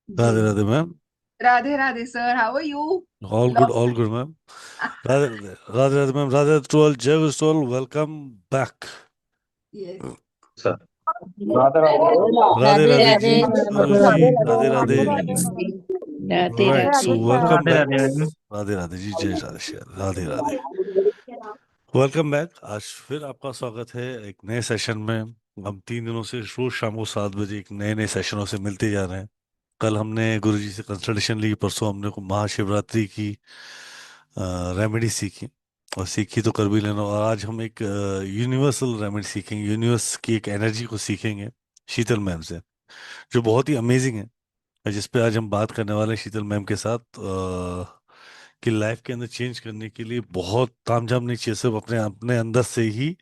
Ji. Radhe Radhe ma'am. Radhe Radhe sir, how are you? Long all good ma'am. Radhe Radhe. Radhe Radhe ma'am. Radhe Radhe to all, जय wish to all, welcome back. Yes. Sir. Radhe Radhe Radhe Radhe ji. Radhe. Manoj ji, Radhe Radhe. Radhe right, so Radhe. Welcome Radhe back. Radhe. Radhe Radhe ji, जय Radhe Shyam, Radhe Radhe. Welcome back. आज फिर आपका स्वागत है एक नए सेशन में। हम 3 दिनों से रोज शाम को 7 बजे एक नए नए सेशनों से मिलते जा रहे हैं। कल हमने गुरुजी से कंसल्टेशन ली, परसों हमने को महाशिवरात्रि की रेमेडी सीखी, और सीखी तो कर भी लेना। और आज हम एक यूनिवर्सल रेमेडी सीखेंगे, यूनिवर्स की एक एनर्जी को सीखेंगे शीतल मैम से, जो बहुत ही अमेजिंग है, और जिस पे आज हम बात करने वाले हैं शीतल मैम के साथ। कि लाइफ के अंदर चेंज करने के लिए बहुत तामझाम नहीं चाहिए, सिर्फ अपने अपने अंदर से ही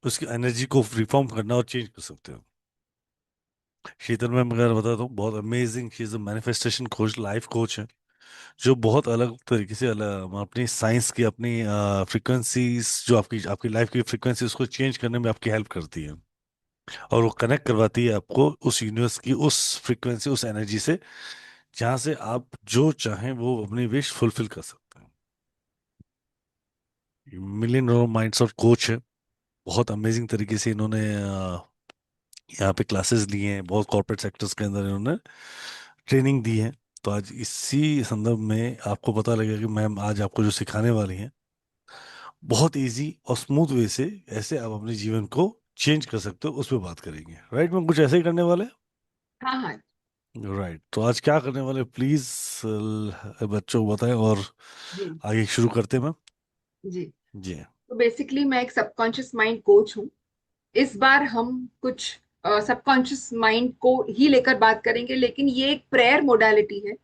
उसकी एनर्जी को रिफॉर्म करना और चेंज कर सकते हो। शीतल मैम अगर बताता हूँ, बहुत अमेजिंग चीज, मैनिफेस्टेशन कोच, लाइफ कोच है, जो बहुत अलग तरीके से अलग अपनी साइंस की, अपनी फ्रीक्वेंसीज, जो आपकी आपकी लाइफ की फ्रीक्वेंसी, उसको चेंज करने में आपकी हेल्प करती है। और वो कनेक्ट करवाती है आपको उस यूनिवर्स की उस फ्रीक्वेंसी, उस एनर्जी से, जहाँ से आप जो चाहें वो अपनी विश फुलफिल कर सकते हैं। मिलियन डॉलर माइंड्स और कोच है। बहुत अमेजिंग तरीके से इन्होंने यहाँ पे क्लासेस लिए हैं, बहुत कॉर्पोरेट सेक्टर्स के अंदर इन्होंने ट्रेनिंग दी है। तो आज इसी संदर्भ में आपको पता लगेगा कि मैम आज आपको जो सिखाने वाली हैं, बहुत इजी और स्मूथ वे से ऐसे आप अपने जीवन को चेंज कर सकते हो, उस पर बात करेंगे। राइट मैम, कुछ ऐसे ही करने वाले हाँ हाँ। हैं? राइट, तो आज क्या करने वाले, प्लीज बच्चों को बताएं, और जी। आगे शुरू करते हैं मैम। जी। जी। तो बेसिकली मैं एक सबकॉन्शियस माइंड कोच हूँ। इस बार हम कुछ सबकॉन्शियस माइंड को ही लेकर बात करेंगे, लेकिन ये एक प्रेयर मोडालिटी है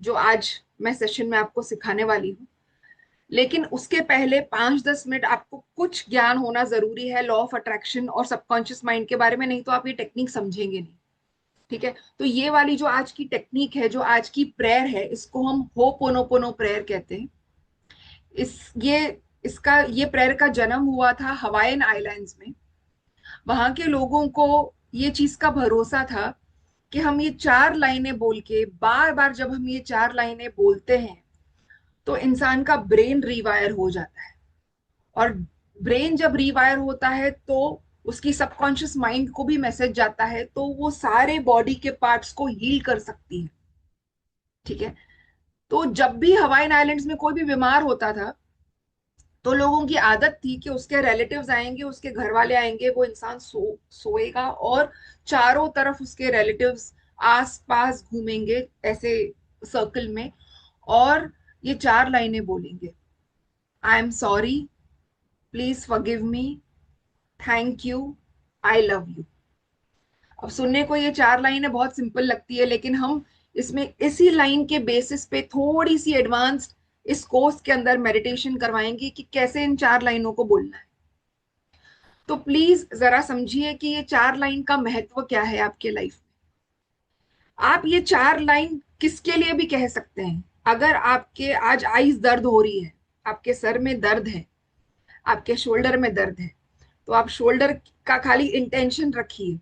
जो आज मैं सेशन में आपको सिखाने वाली हूँ। लेकिन उसके पहले 5-10 मिनट आपको कुछ ज्ञान होना जरूरी है लॉ ऑफ अट्रैक्शन और सबकॉन्शियस माइंड के बारे में, नहीं तो आप ये टेक्निक समझेंगे नहीं। ठीक है। तो ये वाली जो आज की टेक्निक है, जो आज की प्रेयर है, इसको हम होपोनोपोनो प्रेयर कहते हैं। इस ये इसका ये प्रेयर का जन्म हुआ था हवाईन आइलैंड्स में। वहां के लोगों को ये चीज का भरोसा था कि हम ये 4 लाइनें बोल के बार बार, जब हम ये 4 लाइनें बोलते हैं तो इंसान का ब्रेन रिवायर हो जाता है। और ब्रेन जब रिवायर होता है तो उसकी सबकॉन्शियस माइंड को भी मैसेज जाता है, तो वो सारे बॉडी के पार्ट्स को हील कर सकती है। ठीक है। तो जब भी हवाईन आइलैंड्स में कोई भी बीमार होता था, तो लोगों की आदत थी कि उसके रिलेटिव्स आएंगे, उसके घर वाले आएंगे, वो इंसान सोएगा और चारों तरफ उसके रिलेटिव्स आस पास घूमेंगे ऐसे सर्कल में, और ये 4 लाइनें बोलेंगे: आई am sorry, please forgive me, thank you, I love you. अब सुनने को ये 4 लाइनें बहुत सिंपल लगती है, लेकिन हम इसमें इसी लाइन के बेसिस पे थोड़ी सी एडवांस्ड इस कोर्स के अंदर मेडिटेशन करवाएंगे कि कैसे इन 4 लाइनों को बोलना है। तो प्लीज जरा समझिए कि ये 4 लाइन का महत्व क्या है आपके लाइफ में। आप ये 4 लाइन किसके लिए भी कह सकते हैं। अगर आपके आज आईज दर्द हो रही है, आपके सर में दर्द है, आपके शोल्डर में दर्द है, तो आप शोल्डर का खाली इंटेंशन रखिए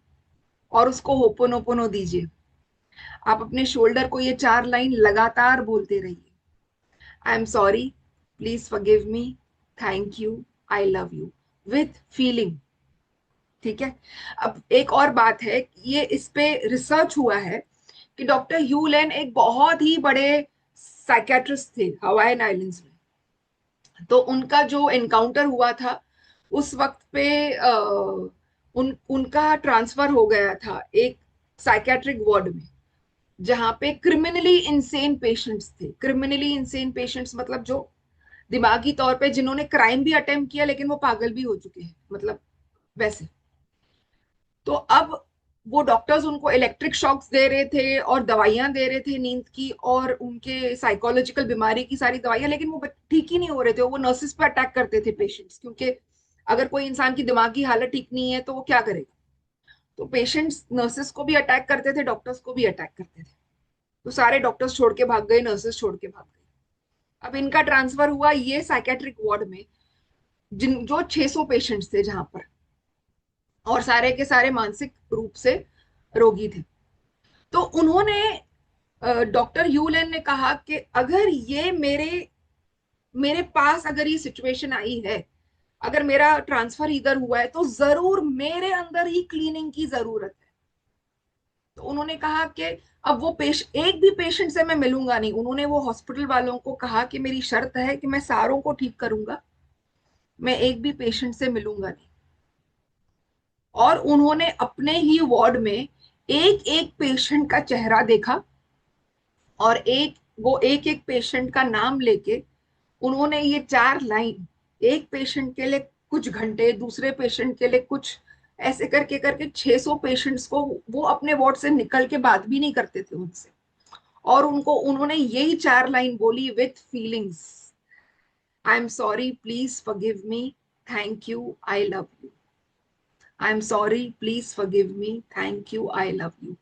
और उसको होपोनोपोनो दीजिए। आप अपने शोल्डर को ये 4 लाइन लगातार बोलते रहिए: आई am sorry, please forgive me, thank you, I love you, with feeling. ठीक है। अब एक और बात है, ये इस पे रिसर्च हुआ है कि डॉक्टर ह्यू लेन एक बहुत ही बड़े साइकेट्रिस्ट थे हवाईन आइलैंड्स में। तो उनका जो एनकाउंटर हुआ था उस वक्त पे उनका ट्रांसफर हो गया था एक साइकेट्रिक वार्ड में, जहां पे क्रिमिनली इंसेन पेशेंट्स थे। क्रिमिनली इंसेन पेशेंट्स मतलब जो दिमागी तौर पे, जिन्होंने क्राइम भी अटेम्प्ट किया लेकिन वो पागल भी हो चुके हैं, मतलब वैसे। तो अब वो डॉक्टर्स उनको इलेक्ट्रिक शॉक्स दे रहे थे और दवाइयां दे रहे थे नींद की और उनके साइकोलॉजिकल बीमारी की सारी दवाइयां, लेकिन वो ठीक ही नहीं हो रहे थे। वो नर्सेस पे अटैक करते थे पेशेंट्स, क्योंकि अगर कोई इंसान की दिमागी हालत ठीक नहीं है तो वो क्या करेगा। तो पेशेंट्स नर्सेस को भी अटैक करते थे, डॉक्टर्स को भी अटैक करते थे। तो सारे डॉक्टर्स छोड़ के भाग गए, नर्सेस छोड़ के भाग गई। अब इनका ट्रांसफर हुआ ये साइकेट्रिक वार्ड में, जिन जो 600 पेशेंट्स थे जहां पर, और सारे के सारे मानसिक रूप से रोगी थे। तो उन्होंने डॉक्टर यूलेन ने कहा कि अगर ये मेरे मेरे पास अगर ये सिचुएशन आई है, अगर मेरा ट्रांसफर इधर हुआ है, तो जरूर मेरे अंदर ही क्लीनिंग की जरूरत है। तो उन्होंने कहा कि अब वो एक भी पेशेंट से मैं मिलूंगा नहीं। उन्होंने वो हॉस्पिटल वालों को कहा कि मेरी शर्त है कि मैं सारों को ठीक करूंगा, मैं एक भी पेशेंट से मिलूंगा नहीं। और उन्होंने अपने ही वार्ड में एक एक पेशेंट का चेहरा देखा और वो एक एक पेशेंट का नाम लेके उन्होंने ये 4 लाइन, एक पेशेंट के लिए कुछ घंटे, दूसरे पेशेंट के लिए कुछ, ऐसे करके करके 600 पेशेंट्स को वो अपने वार्ड से निकल के बात भी नहीं करते थे उनसे। और उन्होंने यही 4 लाइन बोली with feelings, I am sorry, please forgive me, thank you, I love you. I am sorry, please forgive me, thank you, I love you.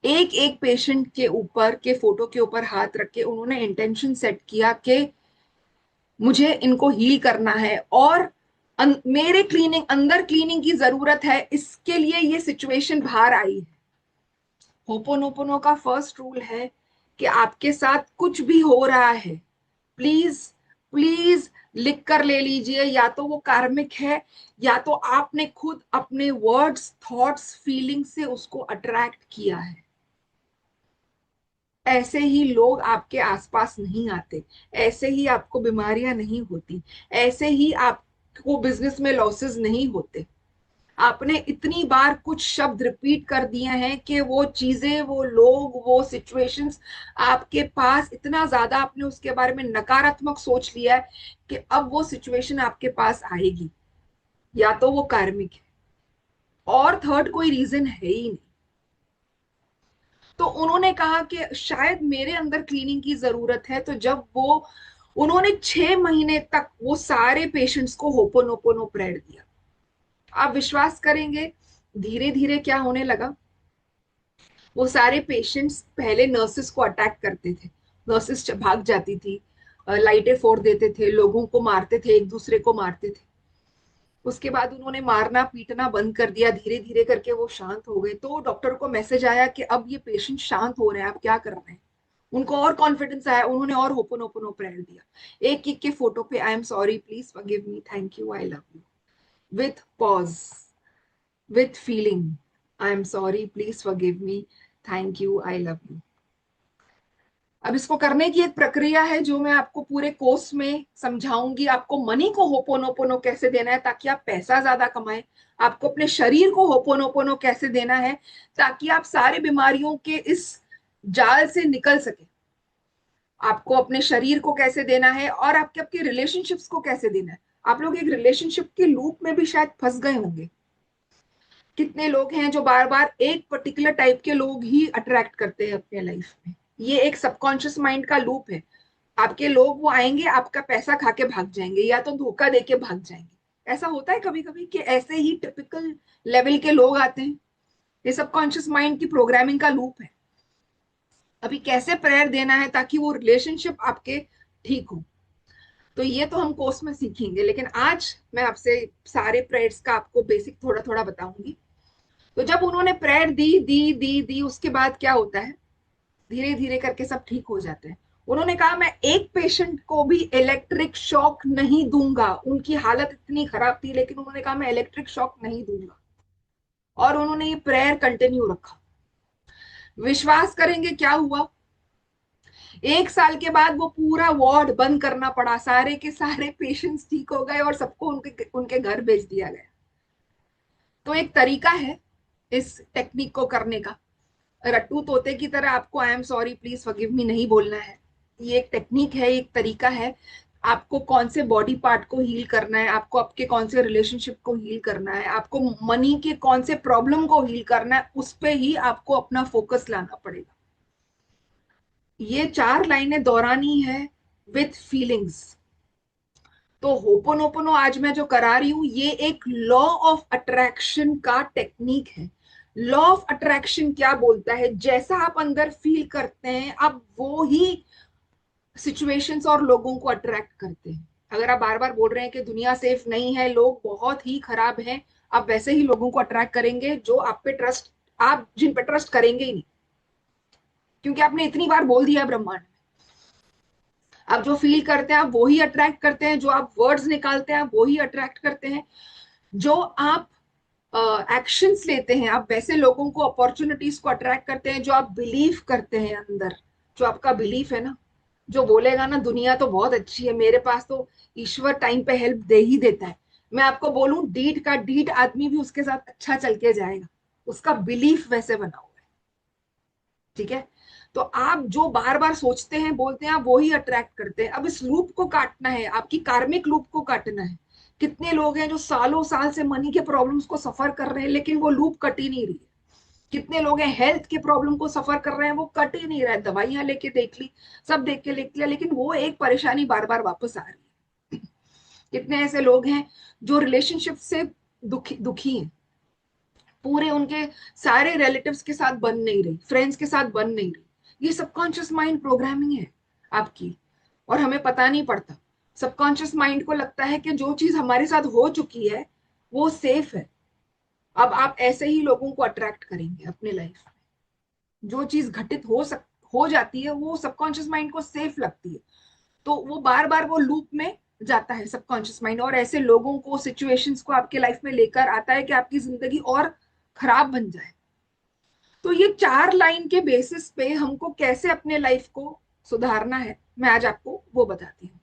एक एक पेशेंट के ऊपर के फोटो के ऊपर हाथ रख के उन्होंने इंटेंशन सेट किया कि मुझे इनको हील करना है और मेरे अंदर क्लीनिंग की जरूरत है, इसके लिए ये सिचुएशन बाहर आई है। होपोनोपोनो का फर्स्ट रूल है कि आपके साथ कुछ भी हो रहा है, प्लीज प्लीज लिख कर ले लीजिए, या तो वो कार्मिक है या तो आपने खुद अपने वर्ड्स, थॉट्स, फीलिंग से उसको अट्रैक्ट किया है। ऐसे ही लोग आपके आसपास नहीं आते, ऐसे ही आपको बीमारियां नहीं होती, ऐसे ही आपको बिजनेस में लॉसेस नहीं होते। आपने इतनी बार कुछ शब्द रिपीट कर दिए हैं कि वो चीजें, वो लोग, वो सिचुएशंस आपके पास इतना ज्यादा आपने उसके बारे में नकारात्मक सोच लिया है कि अब वो सिचुएशन आपके पास आएगी। या तो वो कार्मिक है और थर्ड कोई रीजन है ही नहीं। तो उन्होंने कहा कि शायद मेरे अंदर क्लीनिंग की जरूरत है। तो जब उन्होंने 6 महीने तक वो सारे पेशेंट्स को होपोनोपोनो प्रेयर दिया, आप विश्वास करेंगे धीरे धीरे क्या होने लगा। वो सारे पेशेंट्स पहले नर्सेस को अटैक करते थे, नर्सेस भाग जाती थी, लाइटें फोड़ देते थे, लोगों को मारते थे, एक दूसरे को मारते थे। उसके बाद उन्होंने मारना पीटना बंद कर दिया, धीरे धीरे करके वो शांत हो गए। तो डॉक्टर को मैसेज आया कि अब ये पेशेंट शांत हो रहे हैं, आप क्या कर रहे हैं। उनको और कॉन्फिडेंस आया, उन्होंने और होपोनोपोनो प्रेयर दिया। एक एक के फोटो पे आई am sorry, please forgive me, thank you, I love you, with pause, with feeling, I am sorry, please forgive me, thank you, I love you. अब इसको करने की एक प्रक्रिया है जो मैं आपको पूरे कोर्स में समझाऊंगी। आपको मनी को होपोनोपोनो कैसे देना है ताकि आप पैसा ज्यादा कमाएं, आपको अपने शरीर को होपोनोपोनो कैसे देना है ताकि आप सारी बीमारियों के इस जाल से निकल सके, आपको अपने शरीर को कैसे देना है और आपके आपके रिलेशनशिप्स को कैसे देना है। आप लोग एक रिलेशनशिप के लूप में भी शायद फंस गए होंगे। कितने लोग हैं जो बार बार एक पर्टिकुलर टाइप के लोग ही अट्रैक्ट करते हैं अपने लाइफ में। ये एक सबकॉन्शियस माइंड का लूप है। आपके लोग वो आएंगे, आपका पैसा खा के भाग जाएंगे या तो धोखा देके भाग जाएंगे। ऐसा होता है कभी कभी कि ऐसे ही टिपिकल लेवल के लोग आते हैं। ये सबकॉन्शियस माइंड की प्रोग्रामिंग का लूप है। अभी कैसे प्रेयर देना है ताकि वो रिलेशनशिप आपके ठीक हो, तो ये तो हम कोर्स में सीखेंगे, लेकिन आज मैं आपसे सारे प्रेयर्स का आपको बेसिक थोड़ा थोड़ा बताऊंगी। तो जब उन्होंने प्रेयर दी उसके बाद क्या होता है, धीरे धीरे करके सब ठीक हो जाते हैं। उन्होंने कहा मैं एक पेशेंट को भी इलेक्ट्रिक शॉक नहीं दूंगा, उनकी हालत इतनी खराब थी, लेकिन उन्होंने कहा मैं इलेक्ट्रिक शॉक नहीं दूंगा। और उन्होंने ये प्रेयर कंटिन्यू रखा। विश्वास करेंगे क्या हुआ, 1 साल के बाद वो पूरा वार्ड बंद करना पड़ा, सारे के सारे पेशेंट्स ठीक हो गए और सबको उनके उनके घर भेज दिया गया। तो एक तरीका है इस टेक्निक को करने का। रट्टू तोते की तरह आपको आई एम सॉरी, प्लीज फॉरगिव मी नहीं बोलना है। ये एक टेक्निक है, एक तरीका है। आपको कौन से बॉडी पार्ट को हील करना है, आपको आपके कौन से रिलेशनशिप को हील करना है, आपको मनी के कौन से प्रॉब्लम को हील करना है, उस पे ही आपको अपना फोकस लाना पड़ेगा। ये 4 लाइनें दोहरानी है विथ फीलिंग्स। तो होपोनोपोनो आज मैं जो करा रही हूं ये एक लॉ ऑफ अट्रैक्शन का टेक्निक है। लॉ ऑफ अट्रैक्शन क्या बोलता है, जैसा आप अंदर फील करते हैं आप वो ही सिचुएशंस और लोगों को अट्रैक्ट करते हैं। अगर आप बार बार बोल रहे हैं कि दुनिया सेफ नहीं है, लोग बहुत ही खराब हैं, आप वैसे ही लोगों को अट्रैक्ट करेंगे जो आप जिन पे ट्रस्ट करेंगे ही नहीं, क्योंकि आपने इतनी बार बोल दिया ब्रह्मांड में। आप जो फील करते हैं आप वो ही अट्रैक्ट करते हैं, जो आप वर्ड्स निकालते हैं आप वो ही अट्रैक्ट करते हैं, जो आप एक्शंस लेते हैं आप वैसे लोगों को, अपॉर्चुनिटीज को अट्रैक्ट करते हैं, जो आप बिलीव करते हैं अंदर, जो आपका बिलीफ है ना, जो बोलेगा ना दुनिया तो बहुत अच्छी है, मेरे पास तो ईश्वर टाइम पे हेल्प दे ही देता है, मैं आपको बोलूं डीड का डीड आदमी भी उसके साथ अच्छा चल के जाएगा, उसका बिलीफ वैसे बना हुआ है। ठीक है, तो आप जो बार बार सोचते हैं बोलते हैं आप वो ही अट्रैक्ट करते हैं। अब इस लूप को काटना है, आपकी कार्मिक लूप को काटना है। कितने लोग हैं जो सालों साल से मनी के प्रॉब्लम्स को सफर कर रहे हैं लेकिन वो लूप कट ही नहीं रही है। कितने लोग हैं हेल्थ के प्रॉब्लम को सफर कर रहे हैं, वो कट ही नहीं रहा है, दवाइयां लेके देख ली, सब देख के लिख लिया, लेकिन वो एक परेशानी बार बार वापस आ रही है। कितने ऐसे लोग हैं जो रिलेशनशिप से दुखी हैं, पूरे उनके सारे रिलेटिव्स के साथ बन नहीं रही, फ्रेंड्स के साथ बन नहीं रही। ये सबकॉन्शियस माइंड प्रोग्रामिंग है आपकी, और हमें पता नहीं पड़ता। सबकॉन्शियस माइंड को लगता है कि जो चीज हमारे साथ हो चुकी है वो सेफ है। अब आप ऐसे ही लोगों को अट्रैक्ट करेंगे अपने लाइफ में। जो चीज घटित हो जाती है वो सबकॉन्शियस माइंड को सेफ लगती है, तो वो बार बार वो लूप में जाता है सबकॉन्शियस माइंड, और ऐसे लोगों को, सिचुएशंस को आपके लाइफ में लेकर आता है कि आपकी जिंदगी और खराब बन जाए। तो ये 4 लाइन के बेसिस पे हमको कैसे अपने लाइफ को सुधारना है, मैं आज आपको वो बताती हूँ।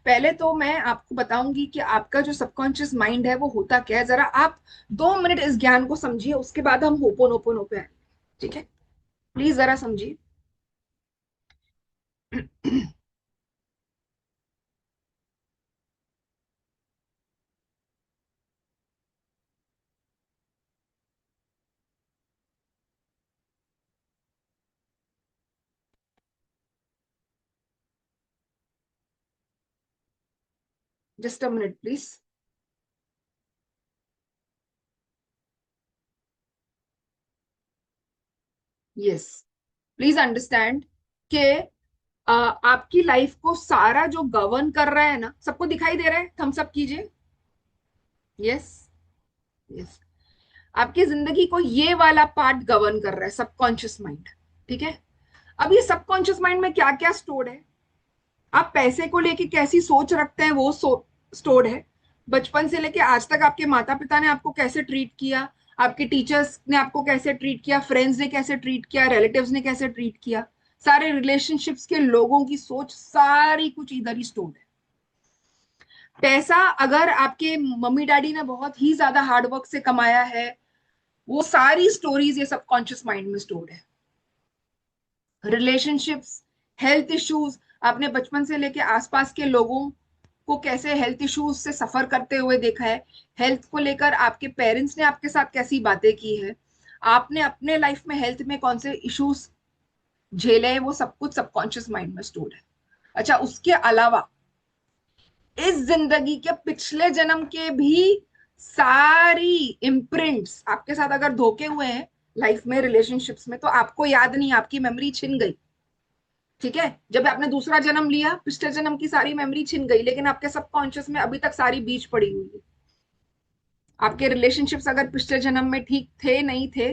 पहले तो मैं आपको बताऊंगी कि आपका जो सबकॉन्शियस माइंड है वो होता क्या है। जरा आप 2 मिनट इस ज्ञान को समझिए, उसके बाद हम होपोनोपोनो पे आएंगे। ठीक है, प्लीज जरा समझिए। Just a minute please. Yes, please understand कि आपकी लाइफ को सारा जो गवर्न कर रहा है ना, सबको दिखाई दे रहा है, थम्स अप कीजिए। यस, यस, आपकी जिंदगी को ये वाला पार्ट गवर्न कर रहा है, सबकॉन्शियस माइंड। ठीक है, अब ये सबकॉन्शियस माइंड में क्या क्या स्टोर्ड है, आप पैसे को लेके कैसी सोच रखते हैं वो स्टोर्ड है। बचपन से लेके आज तक आपके माता पिता ने आपको कैसे ट्रीट किया, आपके टीचर्स ने आपको कैसे ट्रीट किया, फ्रेंड्स ने कैसे ट्रीट किया, रिलेटिव्स ने कैसे ट्रीट किया, सारे रिलेशनशिप्स के लोगों की सोच, सारी कुछ इधर ही स्टोर्ड है। पैसा अगर आपके मम्मी डैडी ने बहुत ही ज्यादा हार्डवर्क से कमाया है, वो सारी स्टोरीज ये सबकॉन्शियस माइंड में स्टोर्ड है। रिलेशनशिप्स, हेल्थ इश्यूज, आपने बचपन से लेके आसपास के लोगों को कैसे हेल्थ इश्यूज से सफर करते हुए देखा है, हेल्थ को लेकर आपके पेरेंट्स ने आपके साथ कैसी बातें की है, आपने अपने लाइफ में हेल्थ में कौन से इश्यूज झेले हैं, वो सब कुछ सबकॉन्शियस माइंड में स्टोर है। अच्छा, उसके अलावा इस जिंदगी के पिछले जन्म के भी सारी इम्प्रिंट्स आपके साथ अगर धोखे हुए हैं लाइफ में, रिलेशनशिप्स में, तो आपको याद नहीं, आपकी मेमोरी छिन गई। ठीक है, जब आपने दूसरा जन्म लिया पिछले जन्म की सारी मेमोरी छिन गई, लेकिन आपके सबकॉन्शियस में अभी तक सारी बीज पड़ी हुई है। आपके रिलेशनशिप्स अगर पिछले जन्म में ठीक थे नहीं थे,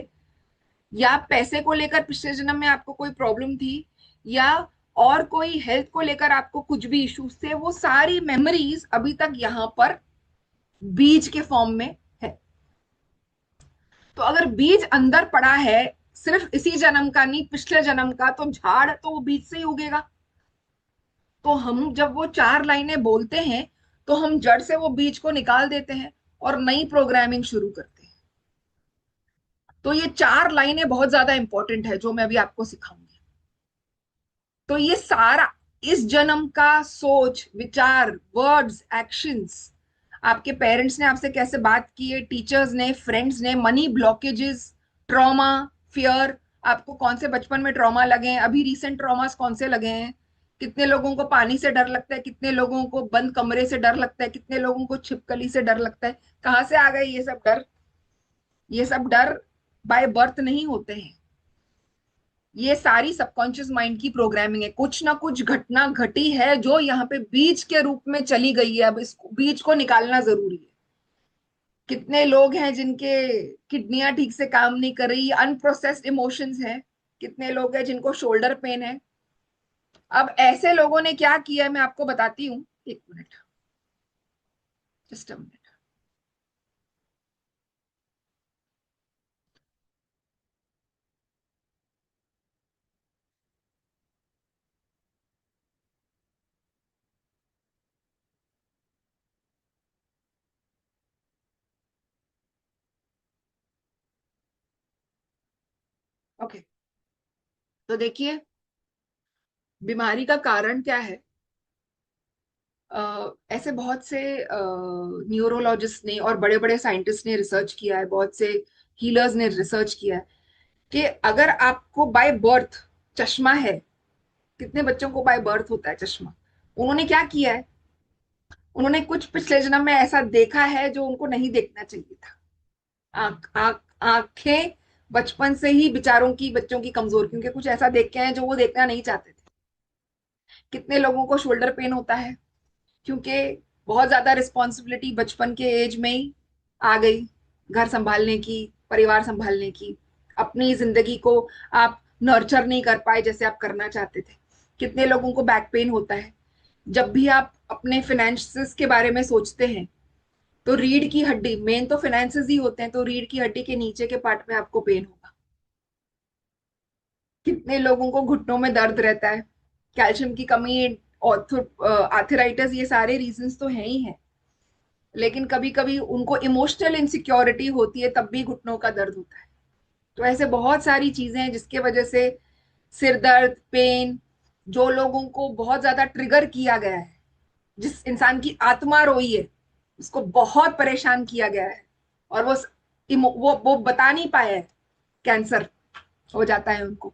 या पैसे को लेकर पिछले जन्म में आपको कोई प्रॉब्लम थी, या और कोई हेल्थ को लेकर आपको कुछ भी इश्यूज थे, वो सारी मेमोरीज अभी तक यहाँ पर बीज के फॉर्म में है। तो अगर बीज अंदर पड़ा है, सिर्फ इसी जन्म का नहीं पिछले जन्म का, तो झाड़ तो वो बीज से ही उगेगा। तो हम जब वो 4 लाइनें बोलते हैं तो हम जड़ से वो बीज को निकाल देते हैं और नई प्रोग्रामिंग शुरू करते हैं। तो ये 4 लाइनें बहुत ज्यादा इंपॉर्टेंट है जो मैं अभी आपको सिखाऊंगी। तो ये सारा इस जन्म का सोच विचार, वर्ड्स, एक्शंस, आपके पेरेंट्स ने आपसे कैसे बात की है, टीचर्स ने, फ्रेंड्स ने, मनी ब्लॉकेजेस, ट्रॉमा, फियर, आपको कौन से बचपन में ट्रॉमा लगे हैं, अभी रिसेंट ट्रॉमास कौन से लगे हैं, कितने लोगों को पानी से डर लगता है, कितने लोगों को बंद कमरे से डर लगता है, कितने लोगों को छिपकली से डर लगता है, कहाँ से आ गए ये सब डर। ये सब डर बाय बर्थ नहीं होते हैं, ये सारी सबकॉन्शियस माइंड की प्रोग्रामिंग है। कुछ ना कुछ घटना घटी है जो यहाँ पे बीज के रूप में चली गई है, अब इस बीज को निकालना जरूरी है। कितने लोग हैं जिनके किडनियां ठीक से काम नहीं कर रही, अनप्रोसेस्ड इमोशंस है, कितने लोग हैं जिनको शोल्डर पेन है। अब ऐसे लोगों ने क्या किया है मैं आपको बताती हूँ, एक minute, just a minute. Okay, तो देखिए बीमारी का कारण क्या है। ऐसे बहुत से न्यूरोलॉजिस्ट ने और बड़े बड़े साइंटिस्ट ने रिसर्च किया है, बहुत से हीलर्स ने रिसर्च किया है कि अगर आपको बाय बर्थ चश्मा है, कितने बच्चों को बाय बर्थ होता है चश्मा, उन्होंने क्या किया है, उन्होंने कुछ पिछले जन्म में ऐसा देखा है जो उनको नहीं देखना चाहिए था। आंखें बचपन से ही बेचारों की, बच्चों की कमजोर, क्योंकि कुछ ऐसा देख के हैं जो वो देखना नहीं चाहते थे। कितने लोगों को शोल्डर पेन होता है क्योंकि बहुत ज्यादा रिस्पॉन्सिबिलिटी बचपन के एज में ही आ गई, घर संभालने की, परिवार संभालने की, अपनी जिंदगी को आप नर्चर नहीं कर पाए जैसे आप करना चाहते थे। कितने लोगों को बैक पेन होता है। जब भी आप अपने फिनेंसेस के बारे में सोचते हैं तो रीढ़ की हड्डी, मेन तो फिनेंसेस ही होते हैं, तो रीढ़ की हड्डी के नीचे के पार्ट में आपको पेन होगा। कितने लोगों को घुटनों में दर्द रहता है, कैल्शियम की कमी, आर्थराइटिस, ये सारे रीजंस तो हैं ही हैं। लेकिन कभी कभी उनको इमोशनल इनसिक्योरिटी होती है, तब भी घुटनों का दर्द होता है। तो ऐसे बहुत सारी चीजें हैं जिसके वजह से सिर दर्द, पेन, जो लोगों को बहुत ज्यादा ट्रिगर किया गया है, जिस इंसान की आत्मा रोई है, उसको बहुत परेशान किया गया है और वो बता नहीं पाया है, कैंसर हो जाता है उनको।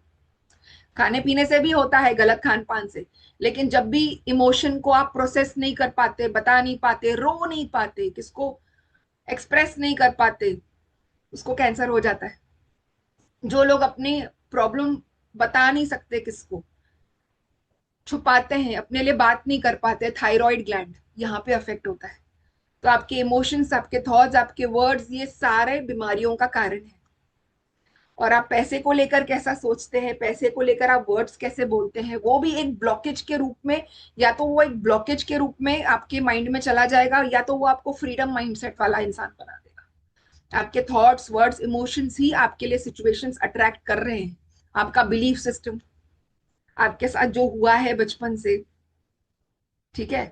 खाने पीने से भी होता है, गलत खान पान से, लेकिन जब भी इमोशन को आप प्रोसेस नहीं कर पाते, बता नहीं पाते, रो नहीं पाते, किसको एक्सप्रेस नहीं कर पाते, उसको कैंसर हो जाता है। जो लोग अपनी प्रॉब्लम बता नहीं सकते, किसको छुपाते हैं, अपने लिए बात नहीं कर पाते, थायराइड ग्लैंड यहाँ पे अफेक्ट होता है। तो आपके इमोशंस, आपके थॉट्स, आपके वर्ड्स, ये सारे बीमारियों का कारण है। और आप पैसे को लेकर कैसा सोचते हैं, पैसे को लेकर आप वर्ड्स कैसे बोलते हैं, वो भी एक ब्लॉकेज के रूप में, या तो वो एक ब्लॉकेज के रूप में आपके माइंड में चला जाएगा, या तो वो आपको फ्रीडम माइंडसेट वाला इंसान बना देगा। आपके थॉट्स, वर्ड्स, इमोशंस ही आपके लिए सिचुएशंस अट्रैक्ट कर रहे हैं। आपका बिलीफ सिस्टम, आपके साथ जो हुआ है बचपन से, ठीक है,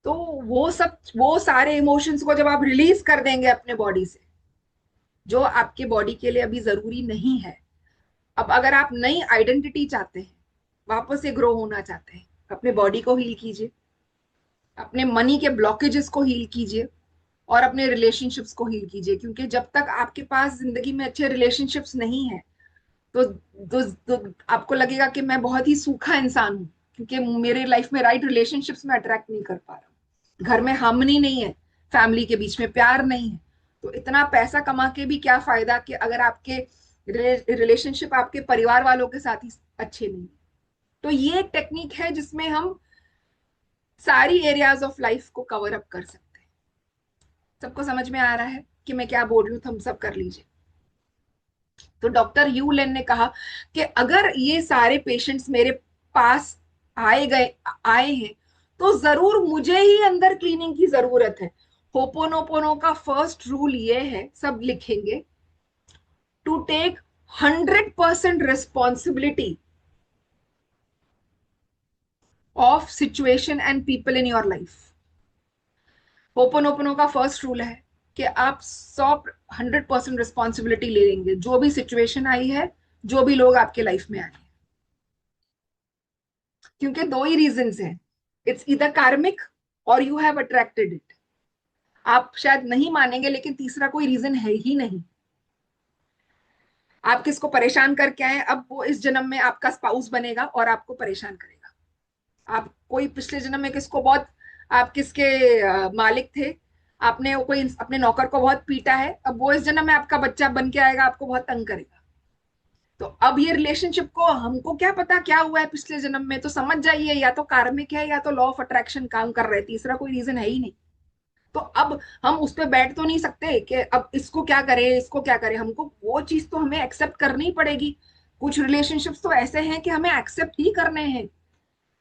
तो वो सब, वो सारे इमोशंस को जब आप रिलीज कर देंगे अपने बॉडी से, जो आपके बॉडी के लिए अभी जरूरी नहीं है। अब अगर आप नई आइडेंटिटी चाहते हैं, वापस से ग्रो होना चाहते हैं, अपने बॉडी को हील कीजिए, अपने मनी के ब्लॉकेजेस को हील कीजिए और अपने रिलेशनशिप्स को हील कीजिए। क्योंकि जब तक आपके पास जिंदगी में अच्छे रिलेशनशिप्स नहीं है तो आपको लगेगा कि मैं बहुत ही सूखा इंसान हूँ, क्योंकि मेरे लाइफ में राइट रिलेशनशिप्स में अट्रैक्ट नहीं कर पा रहा हूँ, घर में हार्मनी नहीं है, फैमिली के बीच में प्यार नहीं है। तो इतना पैसा कमा के भी क्या फायदा कि अगर आपके रिलेशनशिप आपके परिवार वालों के साथ ही अच्छे नहीं। तो ये एक टेक्निक है जिसमें हम सारी एरियाज ऑफ लाइफ को कवर अप कर सकते हैं। सबको समझ में आ रहा है कि मैं क्या बोल रही हूँ? थम्स अप कर लीजिए। तो डॉक्टर ह्यू लेन ने कहा कि अगर ये सारे पेशेंट्स मेरे पास आए हैं तो जरूर मुझे ही अंदर क्लीनिंग की जरूरत है। होपोनोपोनो का फर्स्ट रूल ये है, सब लिखेंगे, to take 100% responsibility of situation and people in your life. Ho'oponopono का फर्स्ट रूल है कि आप 100% रिस्पॉन्सिबिलिटी ले लेंगे, जो भी सिचुएशन आई है, जो भी लोग आपके लाइफ में आए हैं। क्योंकि दो ही रीजंस हैं, इट्स इधर कार्मिक और यू हैव अट्रैक्टेड इट। आप शायद नहीं मानेंगे लेकिन तीसरा कोई रीजन है ही नहीं। आप किसको परेशान करके आए, अब वो इस जन्म में आपका स्पाउस बनेगा और आपको परेशान करेगा। आप कोई पिछले जन्म में किसको बहुत, आप किसके मालिक थे, आपने कोई अपने नौकर को बहुत पीटा है, अब वो इस जन्म में आपका बच्चा बन के आएगा, आपको बहुत तंग करेगा। तो अब ये रिलेशनशिप को, हमको क्या पता क्या हुआ है पिछले जन्म में, तो समझ जाइए या तो कार्मिक है या तो लॉ ऑफ अट्रैक्शन काम कर रहे, तीसरा कोई रीजन है ही नहीं। तो अब हम उस पर बैठ तो नहीं सकते कि अब इसको क्या करें, इसको क्या करें, हमको वो चीज तो हमें एक्सेप्ट करनी पड़ेगी। कुछ रिलेशनशिप्स तो ऐसे हैं कि हमें एक्सेप्ट ही करने हैं,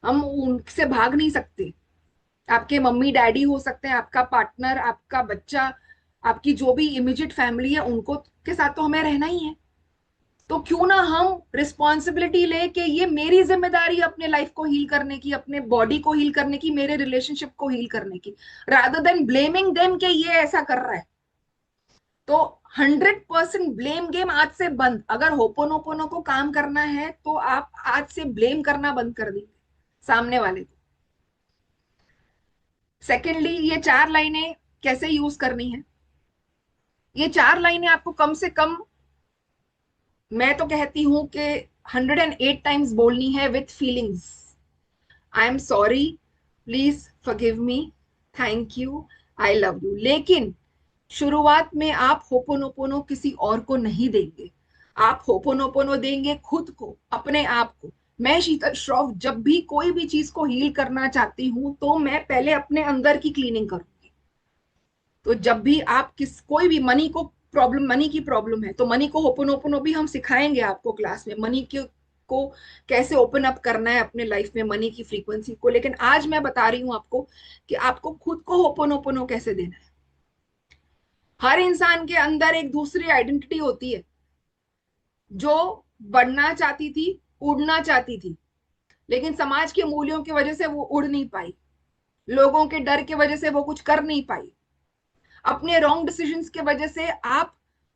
हम उनसे भाग नहीं सकते। आपके मम्मी डैडी हो सकते हैं, आपका पार्टनर, आपका बच्चा, आपकी जो भी इमीडिएट फैमिली है, उनको के साथ तो हमें रहना ही है। तो क्यों ना हम रिस्पॉन्सिबिलिटी ले कि ये मेरी जिम्मेदारी है अपने लाइफ को हील करने की, अपने बॉडी को हील करने की, मेरे रिलेशनशिप को हील करने की, रादर देन ब्लेमिंग देम कि ये ऐसा कर रहा है। तो 100% ब्लेम गेम आज से बंद। अगर होपोनोपोनो को काम करना है तो आप आज से ब्लेम करना बंद कर दीजिए सामने वाले को। सेकेंडली, ये 4 लाइनें कैसे यूज करनी है? ये 4 लाइनें आपको कम से कम, मैं तो कहती हूं कि 108 टाइम्स बोलनी है with feelings. I am sorry, please forgive me, thank you, I love you. लेकिन शुरुआत में आप होपोनोपोनो किसी और को नहीं देंगे, आप होपोनोपोनो देंगे खुद को, अपने आप को। मैं शीतल श्रॉफ जब भी कोई भी चीज को हील करना चाहती हूं तो मैं पहले अपने अंदर की क्लीनिंग करूंगी। तो जब भी आप कोई भी मनी की प्रॉब्लम है तो मनी को होपोनोपोनो भी हम सिखाएंगे आपको क्लास में, मनी को कैसे ओपन अप करना है अपने लाइफ में, मनी की फ्रीक्वेंसी को। लेकिन आज मैं बता रही हूं आपको कि आपको खुद को होपोनोपोनो कैसे देना है। हर इंसान के अंदर एक दूसरी आइडेंटिटी होती है, जो बढ़ना चाहती थी, उड़ना चाहती थी, लेकिन समाज के मूल्यों की वजह से वो उड़ नहीं पाई, लोगों के डर की वजह से वो कुछ कर नहीं पाई, अपने रॉन्ग डिसीजंस की वजह से आप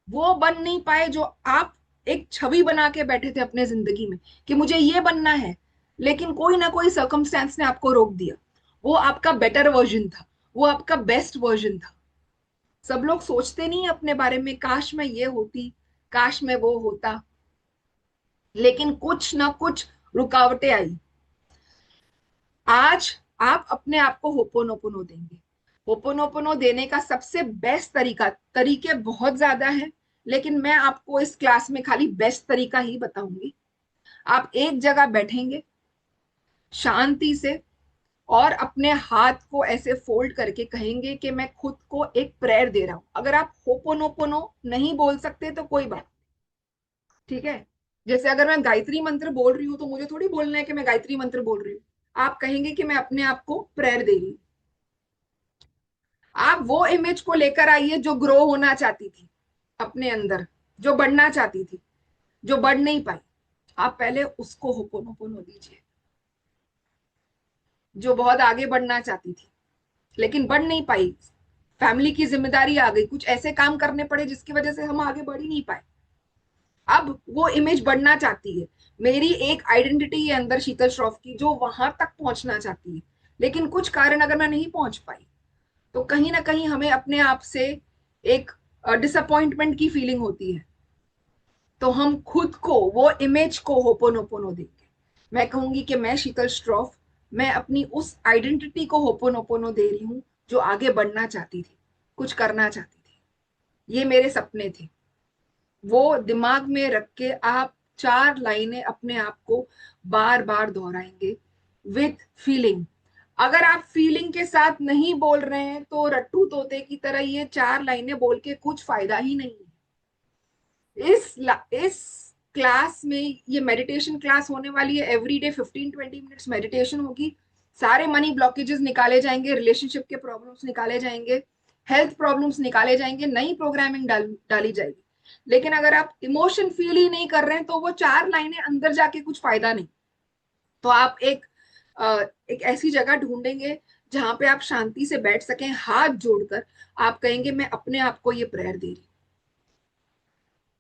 वो बन नहीं पाए जो आप एक छवि बना के बैठे थे अपने जिंदगी में कि मुझे ये बनना है। लेकिन कोई ना कोई सर्कमस्टेंस ने आपको रोक दिया। वो आपका बेटर वर्जन था, वो आपका बेस्ट वर्जन था। सब लोग सोचते नहीं अपने बारे में, काश मैं ये होती, काश मैं वो होता, लेकिन कुछ ना कुछ रुकावटें आई। आज आप अपने आप को होपोनोपोनो देंगे। होपोनोपोनो देने का सबसे बेस्ट तरीके बहुत ज्यादा है, लेकिन मैं आपको इस क्लास में खाली बेस्ट तरीका ही बताऊंगी। आप एक जगह बैठेंगे शांति से और अपने हाथ को ऐसे फोल्ड करके कहेंगे कि मैं खुद को एक प्रेयर दे रहा हूं। अगर आप होपोनोपोनो नहीं बोल सकते तो कोई बात, ठीक है। जैसे अगर मैं गायत्री मंत्र बोल रही हूँ तो मुझे थोड़ी बोलना है कि मैं गायत्री मंत्र बोल रही हूँ। आप कहेंगे कि मैं अपने आप को प्रेयर दे रही हूँ। आप वो इमेज को लेकर आइए जो ग्रो होना चाहती थी अपने अंदर, जो बढ़ना चाहती थी, जो बढ़ नहीं पाई। आप पहले उसको होपोनोपोनो दीजिए। जो बहुत आगे बढ़ना चाहती थी लेकिन बढ़ नहीं पाई, फैमिली की जिम्मेदारी आ गई, कुछ ऐसे काम करने पड़े जिसकी वजह से हम आगे बढ़ ही नहीं पाए। अब वो इमेज बढ़ना चाहती है। मेरी एक आइडेंटिटी है अंदर शीतल श्रॉफ की जो वहां तक पहुंचना चाहती है, लेकिन कुछ कारण अगर मैं नहीं पहुंच पाई तो कहीं ना कहीं हमें अपने आप से एक डिसअपॉइंटमेंट की फीलिंग होती है। तो हम खुद को, वो इमेज को होपोनोपोनो देंगे। मैं कहूंगी कि मैं शीतल श्रॉफ, मैं अपनी उस आइडेंटिटी को होपोनोपोनो दे रही हूँ जो आगे बढ़ना चाहती थी, कुछ करना चाहती थी, ये मेरे सपने थे। वो दिमाग में रख के आप 4 लाइनें अपने आप को बार बार दोहराएंगे विथ फीलिंग। अगर आप फीलिंग के साथ नहीं बोल रहे हैं तो रट्टू तोते की तरह ये 4 लाइनें बोल के कुछ फायदा ही नहीं है। इस क्लास में, ये मेडिटेशन क्लास होने वाली है, एवरीडे 15-20 मिनट्स मेडिटेशन होगी। सारे मनी ब्लॉकेजेस निकाले जाएंगे, रिलेशनशिप के प्रॉब्लम्स निकाले जाएंगे, हेल्थ प्रॉब्लम्स निकाले जाएंगे, नई प्रोग्रामिंग डाली जाएगी। लेकिन अगर आप इमोशन फील ही नहीं कर रहे हैं तो वो 4 लाइनें अंदर जाके कुछ फायदा नहीं। तो आप एक ऐसी जगह ढूंढेंगे जहां पे आप शांति से बैठ सकें, हाथ जोड़कर आप कहेंगे मैं अपने आप को ये प्रेयर दे रही हूं।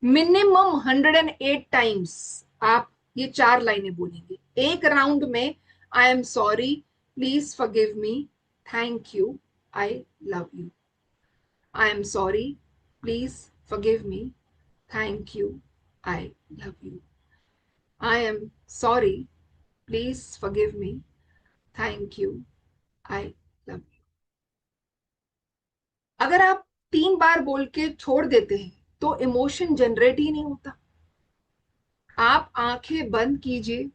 मिनिमम 108 टाइम्स आप ये 4 लाइनें बोलेंगे एक राउंड में। आई am sorry, please forgive me, thank you, I love you. I am sorry, please forgive me, thank you, I love you. I am sorry, please forgive me, thank you, I love you. अगर आप 3 बार बोल के छोड़ देते हैं तो emotion generate ही नहीं होता। आप आंखें बंद कीजिए,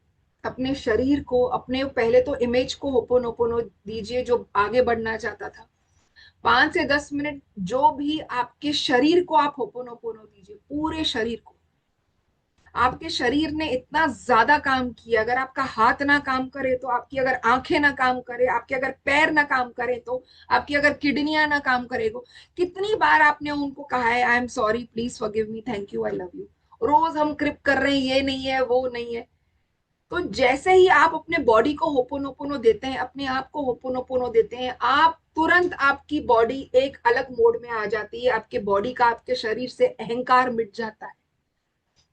अपने शरीर को, अपने पहले तो इमेज को होपोनोपोनो दीजिए जो आगे बढ़ना चाहता था। 5 से 10 मिनट जो भी आपके शरीर को आप होपोनोपोनो दीजिए, पूरे शरीर को। आपके शरीर ने इतना ज्यादा काम किया, अगर आपका हाथ ना काम करे तो, आपकी अगर आंखें ना काम करे, आपके अगर पैर ना काम करे तो, आपकी अगर किडनियां ना काम करे तो, कितनी बार आपने उनको कहा है I am sorry, please forgive me, thank you, I love you? रोज हम क्रिप कर रहे हैं, ये नहीं है वो नहीं है। तो जैसे ही आप अपने बॉडी को होपोनोपोनो देते हैं, अपने आप को होपोनोपोनो देते हैं, आप तुरंत आपकी बॉडी एक अलग मोड में आ जाती है। आपके बॉडी का, आपके शरीर से अहंकार मिट जाता है।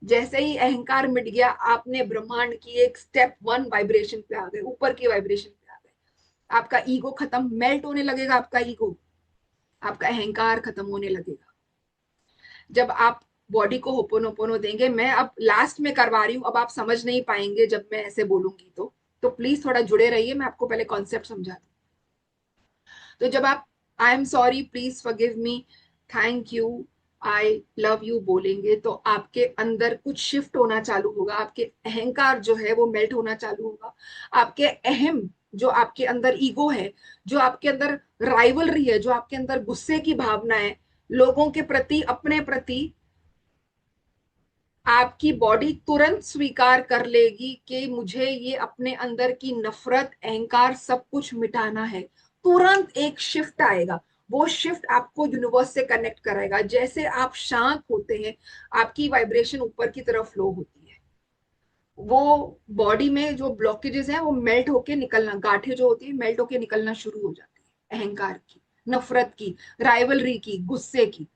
जैसे ही अहंकार मिट गया, आपने ब्रह्मांड की एक स्टेप 1 वाइब्रेशन पे आ गए, ऊपर की वाइब्रेशन पे आ गए। आपका ईगो खत्म, मेल्ट होने लगेगा आपका ईगो, आपका अहंकार खत्म होने लगेगा जब आप बॉडी को होपोनोपोनो देंगे। मैं अब लास्ट में करवा रही हूँ, अब आप समझ नहीं पाएंगे जब मैं ऐसे बोलूंगी तो प्लीज थोड़ा जुड़े रहिए, मैं आपको पहले कॉन्सेप्ट समझा दूं। तो जब आप I am sorry, please forgive me, thank you, I love you बोलेंगे तो आपके अंदर कुछ शिफ्ट होना चालू होगा। आपके अहंकार जो है वो मेल्ट होना चालू होगा। आपके अहम, जो आपके अंदर ईगो है, जो आपके अंदर राइवलरी है, जो आपके अंदर गुस्से की भावना है लोगों के प्रति, अपने प्रति, आपकी बॉडी तुरंत स्वीकार कर लेगी कि मुझे ये अपने अंदर की नफरत, अहंकार सब कुछ मिटाना है। तुरंत एक शिफ्ट आएगा, वो शिफ्ट आपको यूनिवर्स से कनेक्ट कराएगा। जैसे आप शांत होते हैं, आपकी वाइब्रेशन ऊपर की तरफ फ्लो होती है, वो बॉडी में जो ब्लॉकेजेस हैं वो मेल्ट होके निकलना, गांठें जो होती है मेल्ट होके निकलना शुरू हो जाती है, अहंकार की, नफरत की, राइवलरी की, गुस्से की।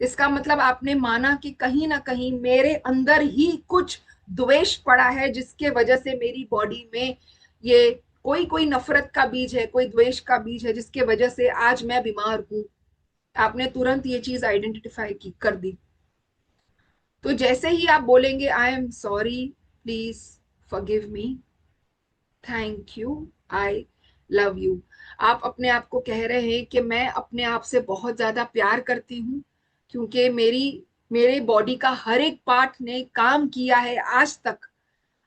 इसका मतलब आपने माना कि कहीं ना कहीं मेरे अंदर ही कुछ द्वेष पड़ा है, जिसके वजह से मेरी बॉडी में ये कोई कोई नफरत का बीज है, कोई द्वेष का बीज है, जिसके वजह से आज मैं बीमार हूं। आपने तुरंत ये चीज आइडेंटिफाई की, कर दी। तो जैसे ही आप बोलेंगे आई am sorry, please forgive me, thank you, I love you, आप अपने आप को कह रहे हैं कि मैं अपने आप से बहुत ज्यादा प्यार करती हूँ, क्योंकि मेरे बॉडी का हर एक पार्ट ने काम किया है आज तक।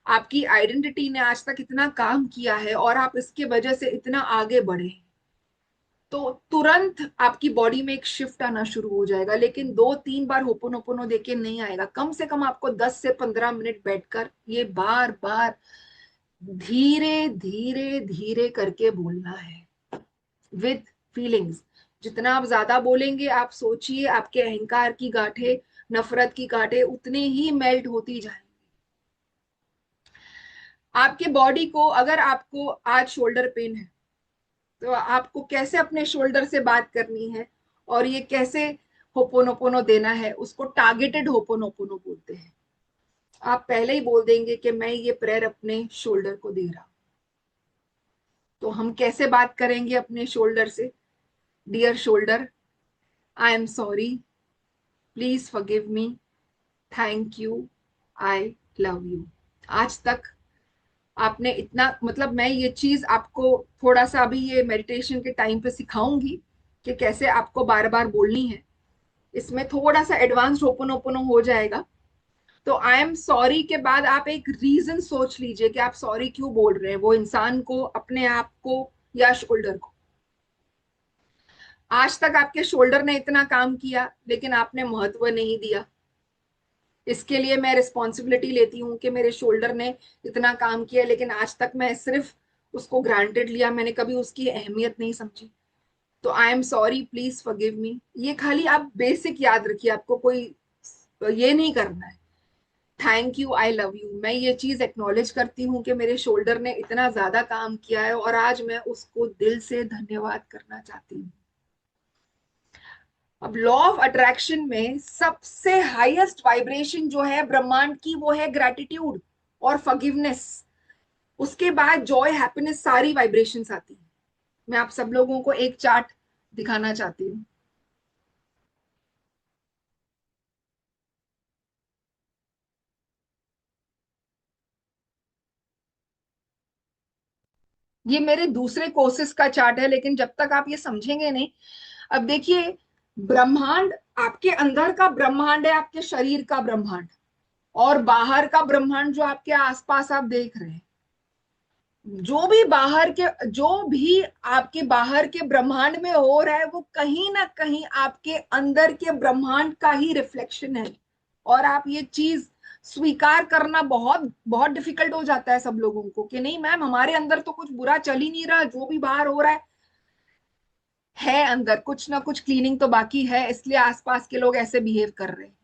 आपकी आइडेंटिटी ने आज तक इतना काम किया है और आप इसके वजह से इतना आगे बढ़े। तो तुरंत आपकी बॉडी में एक शिफ्ट आना शुरू हो जाएगा। लेकिन 2-3 बार होपोनोपोनो देके नहीं आएगा, कम से कम आपको 10 से 15 मिनट बैठकर ये बार बार धीरे धीरे धीरे करके बोलना है, विद फीलिंग्स। जितना आप ज्यादा बोलेंगे, आप सोचिए आपके अहंकार की गांठें, नफरत की गांठें उतने ही मेल्ट होती जाएंगी। आपके बॉडी को, अगर आपको आज शोल्डर पेन है तो आपको कैसे अपने शोल्डर से बात करनी है और ये कैसे होपोनोपोनो देना है, उसको टारगेटेड होपोनोपोनो बोलते हैं। आप पहले ही बोल देंगे कि मैं ये प्रेयर अपने शोल्डर को दे रहा हूं। तो हम कैसे बात करेंगे अपने शोल्डर से? Dear shoulder, I am sorry, please forgive me, thank you, I love you. आज तक आपने इतना, मतलब मैं ये चीज आपको थोड़ा सा अभी ये मेडिटेशन के टाइम पे सिखाऊंगी कि कैसे आपको बार बार बोलनी है। इसमें थोड़ा सा एडवांस होपोनोपोनो हो जाएगा। तो आई एम सॉरी के बाद आप एक रीजन सोच लीजिए कि आप सॉरी क्यों बोल रहे हैं, वो इंसान को, अपने आप को, या शोल्डर को। आज तक आपके शोल्डर ने इतना काम किया लेकिन आपने महत्व नहीं दिया। इसके लिए मैं रिस्पॉन्सिबिलिटी लेती हूँ कि मेरे शोल्डर ने इतना काम किया लेकिन आज तक मैं सिर्फ उसको ग्रांटेड लिया, मैंने कभी उसकी अहमियत नहीं समझी। तो आई एम सॉरी, प्लीज फॉरगिव मी, ये खाली आप बेसिक याद रखिए, आपको कोई ये नहीं करना है। Thank you, I love you, मैं ये चीज एक्नॉलेज करती हूँ कि मेरे शोल्डर ने इतना ज्यादा काम किया है और आज मैं उसको दिल से धन्यवाद करना चाहती हूँ। अब लॉ ऑफ अट्रैक्शन में सबसे हाईएस्ट वाइब्रेशन जो है ब्रह्मांड की, वो है ग्रैटिट्यूड और फॉरगिवनेस। उसके बाद जॉय, हैप्पीनेस, सारी वाइब्रेशंस आती हैं। मैं आप सब लोगों को एक चार्ट दिखाना चाहती हूँ। ये मेरे दूसरे कोर्सेस का चार्ट है, लेकिन जब तक आप ये समझेंगे नहीं। अब देखिए, ब्रह्मांड, आपके अंदर का ब्रह्मांड है आपके शरीर का ब्रह्मांड, और बाहर का ब्रह्मांड जो आपके आसपास आप देख रहे हैं। जो भी आपके बाहर के ब्रह्मांड में हो रहा है वो कहीं ना कहीं आपके अंदर के ब्रह्मांड का ही रिफ्लेक्शन है। और आप ये चीज स्वीकार करना बहुत बहुत डिफिकल्ट हो जाता है सब लोगों को कि नहीं मैम, हमारे अंदर तो कुछ बुरा चल ही नहीं रहा, जो भी बाहर हो रहा है अंदर कुछ ना कुछ क्लीनिंग तो बाकी है, इसलिए आसपास के लोग ऐसे बिहेव कर रहे हैं,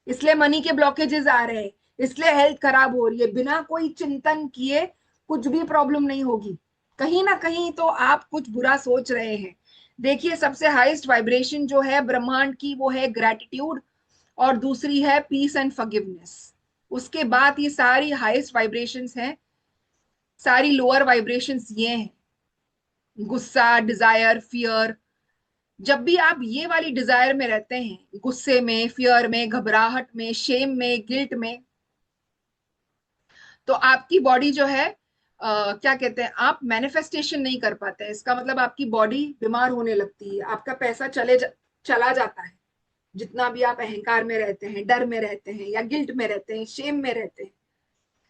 इसलिए मनी के ब्लॉकेजेस आ रहे हैं, इसलिए हेल्थ खराब हो रही है। बिना कोई चिंतन किए कुछ भी प्रॉब्लम नहीं होगी, कहीं ना कहीं तो आप कुछ बुरा सोच रहे हैं। देखिए, सबसे हाईएस्ट वाइब्रेशन जो है ब्रह्मांड की वो है ग्रैटिट्यूड, और दूसरी है पीस एंड फॉरगिवनेस। उसके बाद ये सारी हाईएस्ट वाइब्रेशंस हैं, सारी लोअर वाइब्रेशंस ये हैं गुस्सा, डिजायर, फियर। जब भी आप ये वाली डिजायर में रहते हैं, गुस्से में, फियर में, घबराहट में, शेम में, गिल्ट में, तो आपकी बॉडी जो है क्या कहते हैं, आप मैनिफेस्टेशन नहीं कर पाते हैं। इसका मतलब आपकी बॉडी बीमार होने लगती है, आपका पैसा चला जाता है। जितना भी आप अहंकार में रहते हैं, डर में रहते हैं, या गिल्ट में रहते हैं, शेम में रहते हैं,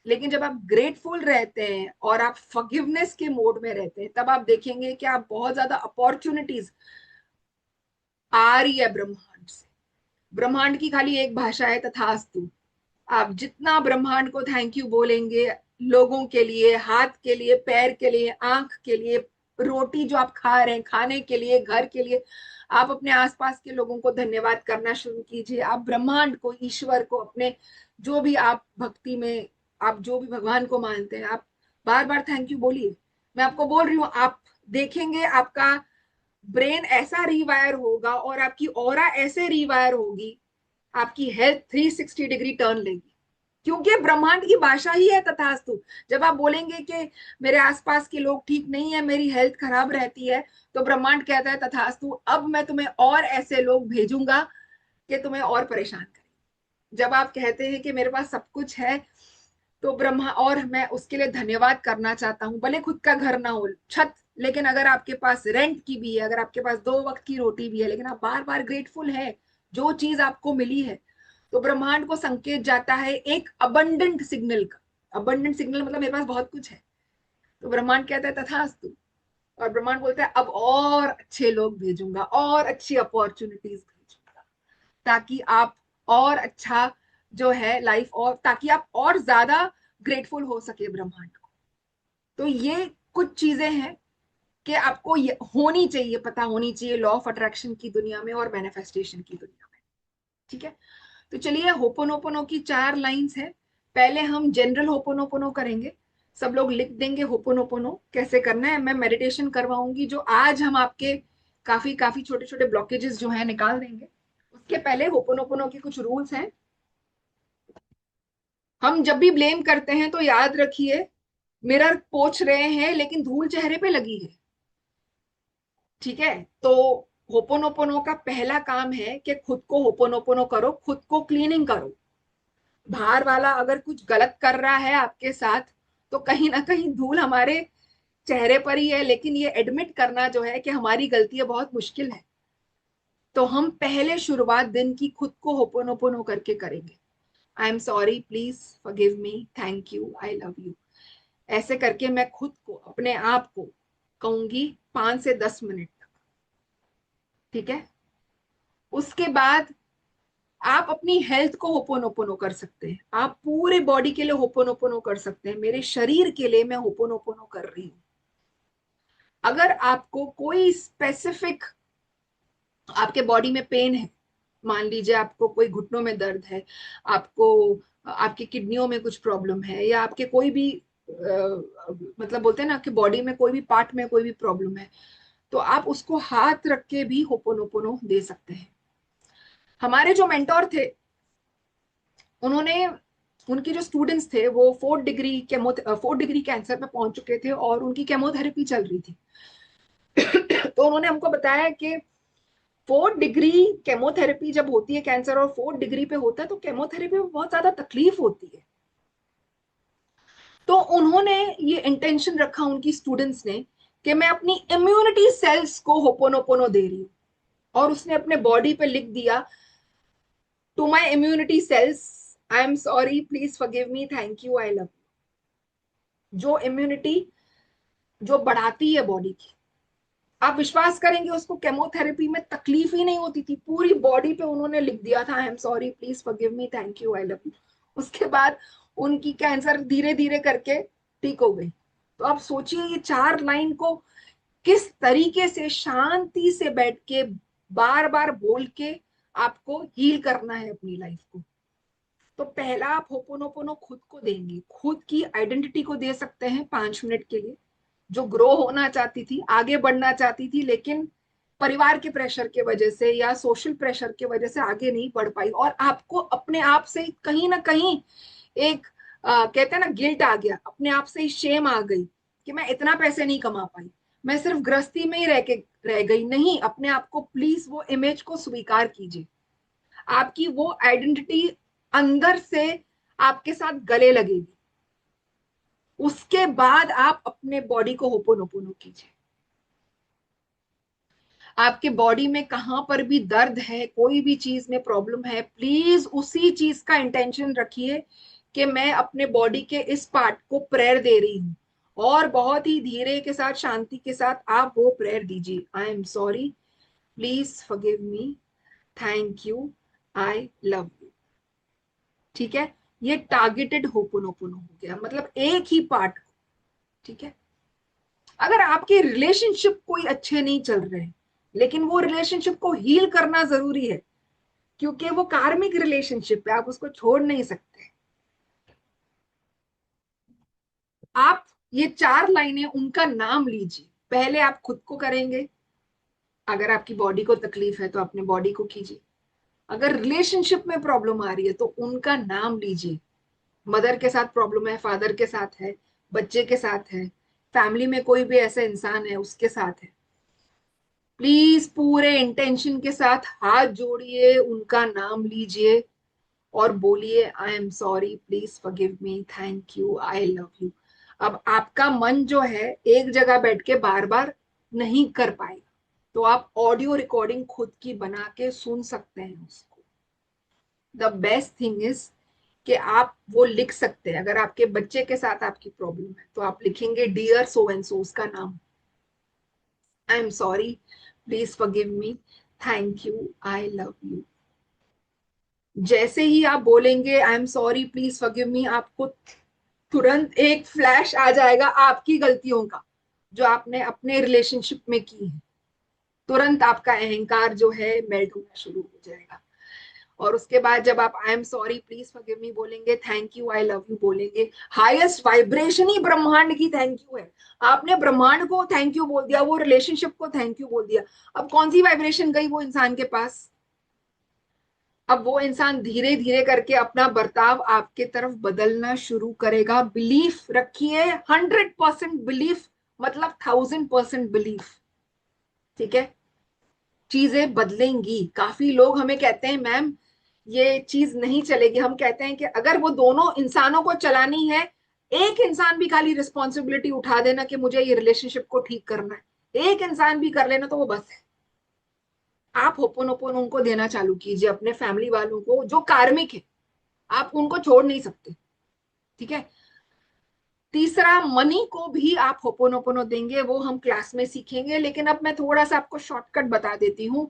लेकिन जब आप ग्रेटफुल रहते हैं और आप फॉरगिवनेस के मोड में रहते हैं, तब आप देखेंगे कि आप बहुत ज्यादा अपॉर्चुनिटीज आ रही है ब्रह्मांड से। ब्रह्मांड की खाली एक भाषा है, तथास्तु। आप जितना ब्रह्मांड को थैंक यू बोलेंगे, लोगों के लिए, हाथ के लिए, पैर के लिए, आंख के लिए, रोटी जो आप खा रहे हैं खाने के लिए, घर के लिए, आप अपने आसपास के लोगों को धन्यवाद करना शुरू कीजिए। आप ब्रह्मांड को, ईश्वर को, अपने जो भी आप भक्ति में, आप जो भी भगवान को मानते हैं, आप बार बार थैंक यू बोलिए। मैं आपको बोल रही हूँ, आप देखेंगे आपका ब्रेन ऐसा रिवायर होगा और आपकी ऑरा ऐसे रिवायर होगी, आपकी हेल्थ 360 डिग्री टर्न लेगी, क्योंकि ब्रह्मांड की भाषा ही है तथास्तु। जब आप बोलेंगे कि मेरे आसपास के लोग ठीक नहीं है, मेरी हेल्थ खराब रहती है, तो ब्रह्मांड कहता है तथास्तु, अब मैं तुम्हें और ऐसे लोग भेजूंगा कि तुम्हें और परेशान करें। जब आप कहते हैं कि मेरे पास सब कुछ है, तो ब्रह्मा, और मैं उसके लिए धन्यवाद करना चाहता हूँ, भले खुद का घर ना हो, छत, लेकिन अगर आपके पास रेंट की भी है, अगर आपके पास 2 वक्त की रोटी भी है, लेकिन आप बार बार ग्रेटफुल है जो चीज आपको मिली है, तो ब्रह्मांड को संकेत जाता है एक अबंडेंट सिग्नल का। अबंडेंट सिग्नल मतलब मेरे पास बहुत कुछ है, तो ब्रह्मांड कहता है तथास्तु, और ब्रह्मांड बोलता है अब और अच्छे लोग भेजूंगा, और अच्छी अपॉर्चुनिटीज भेजूंगा, ताकि आप और अच्छा जो है लाइफ, और ताकि आप और ज्यादा ग्रेटफुल हो सके ब्रह्मांड को। तो ये कुछ चीजें हैं कि आपको ये होनी चाहिए, पता होनी चाहिए लॉ ऑफ अट्रैक्शन की दुनिया में और मैनिफेस्टेशन की दुनिया में। ठीक है, तो चलिए, होपोनोपोनो की 4 लाइंस है। पहले हम जनरल होपोनोपोनो करेंगे, सब लोग लिख देंगे होपोनोपोनो कैसे करना है। मैं मेडिटेशन करवाऊंगी जो आज हम आपके काफी काफी छोटे छोटे ब्लॉकेजेस जो है निकाल देंगे। उसके पहले होपोनोपोनो के कुछ रूल्स हैं। हम जब भी ब्लेम करते हैं तो याद रखिए, मिरर पोंछ रहे हैं लेकिन धूल चेहरे पे लगी है। ठीक है, तो होपोनोपोनो का पहला काम है कि खुद को होपोनोपोनो करो, खुद को क्लीनिंग करो। बाहर वाला अगर कुछ गलत कर रहा है आपके साथ, तो कहीं ना कहीं धूल हमारे चेहरे पर ही है, लेकिन ये एडमिट करना जो है कि हमारी गलती है, बहुत मुश्किल है। तो हम पहले शुरुआत दिन की खुद को होपोनोपोनो करके करेंगे। आई am sorry, please forgive me, thank you, I love you. ऐसे करके मैं खुद को, अपने आप को कहूंगी 5 से 10 मिनट तक। ठीक है, उसके बाद आप अपनी हेल्थ को होपोनोपोनो कर सकते हैं, आप पूरे बॉडी के लिए होपोनोपोनो कर सकते हैं। मेरे शरीर के लिए मैं होपोनोपोनो कर रही हूँ। अगर आपको कोई स्पेसिफिक, आपके बॉडी में पेन है, मान लीजिए आपको कोई घुटनों में दर्द है, आपको आपकी किडनियों में कुछ प्रॉब्लम है, या आपके कोई भी मतलब बोलते हैं ना कि बॉडी में कोई भी पार्ट में कोई भी प्रॉब्लम है, तो आप उसको हाथ रख के भी होपोनोपोनो दे सकते हैं। हमारे जो मेंटोर थे, उन्होंने, उनके जो स्टूडेंट्स थे वो 4 डिग्री कैंसर में पहुंच चुके थे और उनकी केमोथेरेपी चल रही थी। तो उन्होंने हमको बताया कि 4 डिग्री केमोथेरेपी जब होती है, कैंसर और 4 डिग्री पे होता है, तो केमोथेरेपी में बहुत ज्यादा तकलीफ होती है। तो उन्होंने ये इंटेंशन रखा उनकी स्टूडेंट्स ने कि मैं अपनी इम्यूनिटी सेल्स को होपोनोपोनो दे रही हूँ, और उसने अपने बॉडी पे लिख दिया, to my immunity cells, I am sorry, please forgive me, thank you, I love you. जो इम्यूनिटी जो बढ़ाती है बॉडी की, आप विश्वास करेंगे उसको केमोथेरेपी में तकलीफ ही नहीं होती थी, पूरी बॉडी पे उन्होंने लिख दिया था, आई am sorry, please forgive me, thank you, I love you. उसके बाद उनकी कैंसर धीरे धीरे करके ठीक हो गई। तो आप सोचिए ये 4 लाइन को किस तरीके से शांति से बैठ के बार बार बोल के आपको हील करना है अपनी लाइफ को। तो पहला आप होपोनोपोनो खुद को देंगे, खुद की आइडेंटिटी को दे सकते हैं 5 मिनट के लिए, जो ग्रो होना चाहती थी, आगे बढ़ना चाहती थी, लेकिन परिवार के प्रेशर के वजह से या सोशल प्रेशर के वजह से आगे नहीं बढ़ पाई, और आपको अपने आप से कहीं ना कहीं एक कहते हैं ना गिल्ट आ गया, अपने आप से ही शेम आ गई कि मैं इतना पैसे नहीं कमा पाई, मैं सिर्फ गृहस्थी में ही रह गई। नहीं, अपने आप को प्लीज वो इमेज को स्वीकार कीजिए। आपकी वो आइडेंटिटी अंदर से आपके साथ गले लगेगी। उसके बाद आप अपने बॉडी को होपोनोपोनो कीजिए। आपके बॉडी में कहां पर भी दर्द है, कोई भी चीज में प्रॉब्लम है, प्लीज उसी चीज का इंटेंशन रखिए कि मैं अपने बॉडी के इस पार्ट को प्रेयर दे रही हूं, और बहुत ही धीरे के साथ, शांति के साथ आप वो प्रेयर दीजिए। आई am sorry, please forgive me, thank you, I love you. ठीक है, ये टारगेटेड होपोनोपोनो हो गया, मतलब एक ही पार्ट। ठीक है, अगर आपके रिलेशनशिप कोई अच्छे नहीं चल रहे, लेकिन वो रिलेशनशिप को हील करना जरूरी है, क्योंकि वो कार्मिक रिलेशनशिप है, आप उसको छोड़ नहीं सकते। आप ये 4 लाइनें उनका नाम लीजिए। पहले आप खुद को करेंगे, अगर आपकी बॉडी को तकलीफ है तो अपने बॉडी को कीजिए। अगर रिलेशनशिप में प्रॉब्लम आ रही है तो उनका नाम लीजिए। मदर के साथ प्रॉब्लम है, फादर के साथ है, बच्चे के साथ है, फैमिली में कोई भी ऐसा इंसान है उसके साथ है, प्लीज पूरे इंटेंशन के साथ हाथ जोड़िए, उनका नाम लीजिए और बोलिए आई am sorry, please forgive me, thank you, I love you. अब आपका मन जो है एक जगह बैठ के बार बार नहीं कर पाएगा, तो आप ऑडियो रिकॉर्डिंग खुद की बना के सुन सकते हैं उसको। द बेस्ट थिंग इज कि आप वो लिख सकते हैं। अगर आपके बच्चे के साथ आपकी प्रॉब्लम है तो आप लिखेंगे डियर सो एंड सो, उसका नाम, आई am sorry, please forgive me, thank you, I love you. जैसे ही आप बोलेंगे आई एम सॉरी, प्लीज फॉरगिव मी, आपको तुरंत एक फ्लैश आ जाएगा आपकी गलतियों का जो आपने अपने रिलेशनशिप में की है। तुरंत आपका अहंकार जो है मेल्ट होना शुरू हो जाएगा। और उसके बाद जब आप I am sorry, please forgive me बोलेंगे, thank you, I love you बोलेंगे, हाईएस्ट वाइब्रेशन ही ब्रह्मांड की थैंक यू है। आपने ब्रह्मांड को थैंक यू बोल दिया, वो रिलेशनशिप को थैंक यू बोल दिया। अब कौन सी वाइब्रेशन गई वो इंसान के पास? अब वो इंसान धीरे धीरे करके अपना बर्ताव आपके तरफ बदलना शुरू करेगा। बिलीफ रखिए, 100% बिलीफ, मतलब 1000% बिलीफ। ठीक है, चीजें बदलेंगी। काफी लोग हमें कहते हैं मैम ये चीज नहीं चलेगी। हम कहते हैं कि अगर वो दोनों इंसानों को चलानी है, एक इंसान भी खाली रिस्पॉन्सिबिलिटी उठा देना कि मुझे ये रिलेशनशिप को ठीक करना है, एक इंसान भी कर लेना तो वो बस है। आप होपोनोपोन उनको देना चालू कीजिए, अपने फैमिली वालों को जो कार्मिक है, आप उनको छोड़ नहीं सकते। ठीक है, तीसरा, मनी को भी आप होपोनोपोनो देंगे, वो हम क्लास में सीखेंगे, लेकिन अब मैं थोड़ा सा आपको शॉर्टकट बता देती हूँ।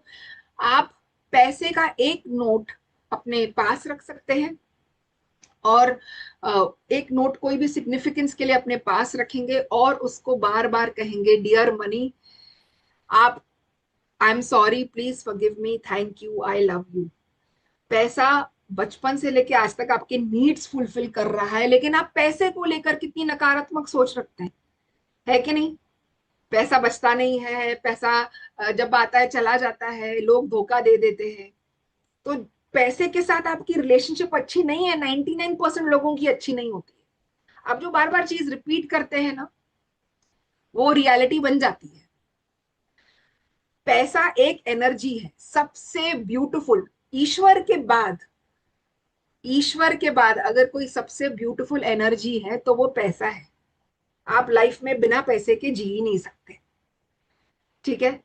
आप पैसे का एक नोट अपने पास रख सकते हैं, और एक नोट कोई भी सिग्निफिकेंस के लिए अपने पास रखेंगे और उसको बार बार कहेंगे डियर मनी, आप I am sorry, please forgive me, thank you, I love you. पैसा बचपन से लेके आज तक आपके नीड्स फुलफिल कर रहा है, लेकिन आप पैसे को लेकर कितनी नकारात्मक सोच रखते हैं, है कि नहीं? पैसा बचता नहीं है, पैसा जब आता है चला जाता है, लोग धोखा दे देते हैं। तो पैसे के साथ आपकी रिलेशनशिप अच्छी नहीं है, 99% लोगों की अच्छी नहीं होती है। आप जो बार बार चीज रिपीट करते हैं ना, वो रियलिटी बन जाती है। पैसा एक एनर्जी है, सबसे ब्यूटीफुल, ईश्वर के बाद अगर कोई सबसे ब्यूटीफुल एनर्जी है तो वो पैसा है। आप लाइफ में बिना पैसे के जी ही नहीं सकते। ठीक है,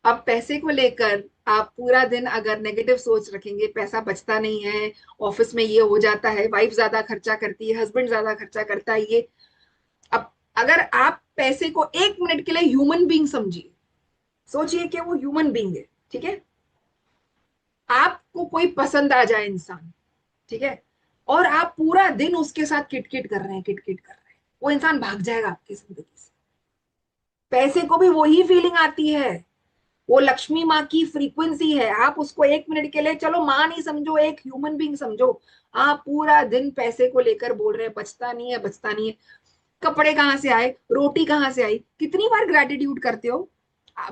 अब पैसे को लेकर आप पूरा दिन अगर नेगेटिव सोच रखेंगे, पैसा बचता नहीं है, ऑफिस में ये हो जाता है, वाइफ ज्यादा खर्चा करती है, हस्बैंड ज्यादा खर्चा करता है, ये, अब अगर आप पैसे को 1 मिनट के लिए ह्यूमन बीइंग समझिए, सोचिए कि वो ह्यूमन बीइंग है। ठीक है, आपको कोई पसंद आ जाए इंसान, ठीक है, और आप पूरा दिन उसके साथ किटकिट कर रहे हैं, किटकिट कर रहे हैं, वो इंसान भाग जाएगा आपकी जिंदगी से। पैसे को भी वही फीलिंग आती है, वो लक्ष्मी माँ की फ्रीक्वेंसी है। आप उसको 1 मिनट के लिए, चलो माँ नहीं समझो, एक ह्यूमन बीइंग समझो, आप पूरा दिन पैसे को लेकर बोल रहे हैं बचता नहीं है, बचता नहीं है। कपड़े कहाँ से आए, रोटी कहाँ से आई, कितनी बार ग्रेटिट्यूड करते हो?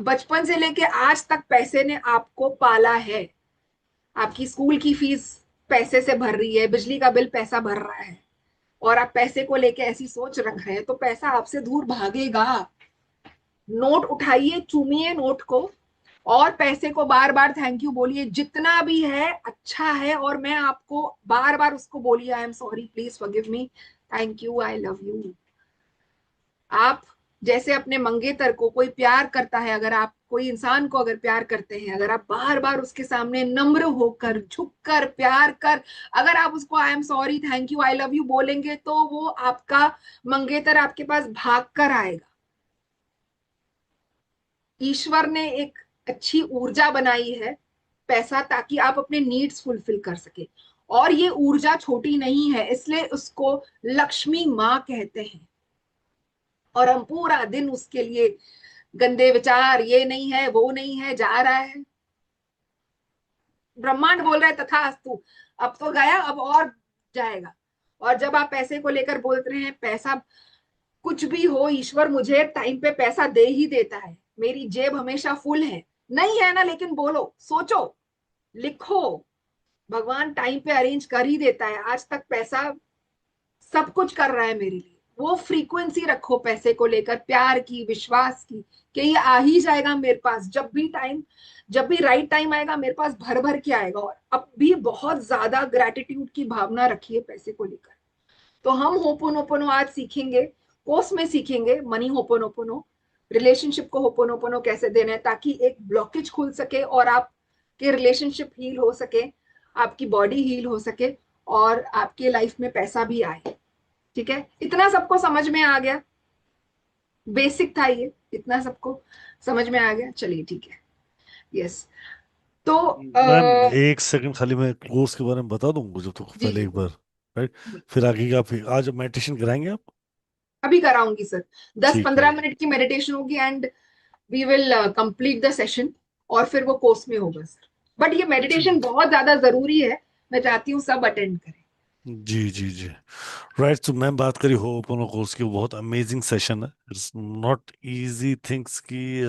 बचपन से लेके आज तक पैसे ने आपको पाला है। आपकी स्कूल की फीस पैसे से भर रही है, बिजली का बिल पैसा भर रहा है, और आप पैसे को लेके ऐसी सोच रख रहे हैं, तो पैसा आपसे दूर भागेगा। नोट उठाइए, चूमिए नोट को, और पैसे को बार बार थैंक यू बोलिए, जितना भी है अच्छा है, और मैं आपको बार बार उसको बोलिए, आई am sorry, please forgive me, thank you, I love you. आप जैसे अपने मंगेतर को कोई प्यार करता है, अगर आप कोई इंसान को अगर प्यार करते हैं, अगर आप बार बार उसके सामने नम्र होकर, झुककर प्यार कर, अगर आप उसको आई am sorry, thank you, I love you बोलेंगे, तो वो आपका मंगेतर आपके पास भाग कर आएगा। ईश्वर ने एक अच्छी ऊर्जा बनाई है पैसा, ताकि आप अपने नीड्स फुलफिल कर सके, और ये ऊर्जा छोटी नहीं है, इसलिए उसको लक्ष्मी माँ कहते हैं। और हम पूरा दिन उसके लिए गंदे विचार, ये नहीं है, वो नहीं है, जा रहा है, ब्रह्मांड बोल रहा है तथास्तु, अब तो गया, अब और जाएगा। और जब आप पैसे को लेकर बोल रहे हैं, पैसा कुछ भी हो, ईश्वर मुझे टाइम पे पैसा दे ही देता है, मेरी जेब हमेशा फुल है, नहीं है ना, लेकिन बोलो, सोचो, लिखो, भगवान टाइम पे अरेंज कर ही देता है, आज तक पैसा सब कुछ कर रहा है मेरे लिए। वो फ्रीक्वेंसी रखो पैसे को लेकर, प्यार की, विश्वास की, कि ये आ ही जाएगा मेरे पास, जब भी टाइम, जब भी राइट टाइम आएगा मेरे पास भर भर के आएगा। और अब भी बहुत ज्यादा ग्रेटिट्यूड की भावना रखिए पैसे को लेकर। तो हम होपोनोपोनो आज सीखेंगे, कोर्स में सीखेंगे मनी होपोनोपोनो, रिलेशनशिप को होपोनोपोनो कैसे देना है, ताकि एक ब्लॉकेज खुल सके और आपके रिलेशनशिप हील हो सके, आपकी बॉडी हील हो सके, और आपके लाइफ में पैसा भी आए। ठीक है, इतना सबको समझ में आ गया? बेसिक था ये, इतना सबको समझ में आ गया? चलिए ठीक है। यस, तो मैम एक सेकंड खाली मैं कोर्स के बारे में बता दूं जब तक, जी पहले जी एक बार, राइट? फिर आगे का, फिर आज मेडिटेशन कराएंगे आप? अभी कराऊंगी सर, दस ठीक है। पंद्रह मिनट की मेडिटेशन होगी, and we will complete the session, और फिर वो कोर्स में होगा सर। बट ये मेडिटेशन बहुत ज्यादा जरूरी है, मैं चाहती हूँ सब अटेंड करें। जी जी जी, राइट। तो मैम बात करी हो ओपन कोर्स की, बहुत अमेजिंग सेशन है। इट्स नॉट इजी थिंग्स की,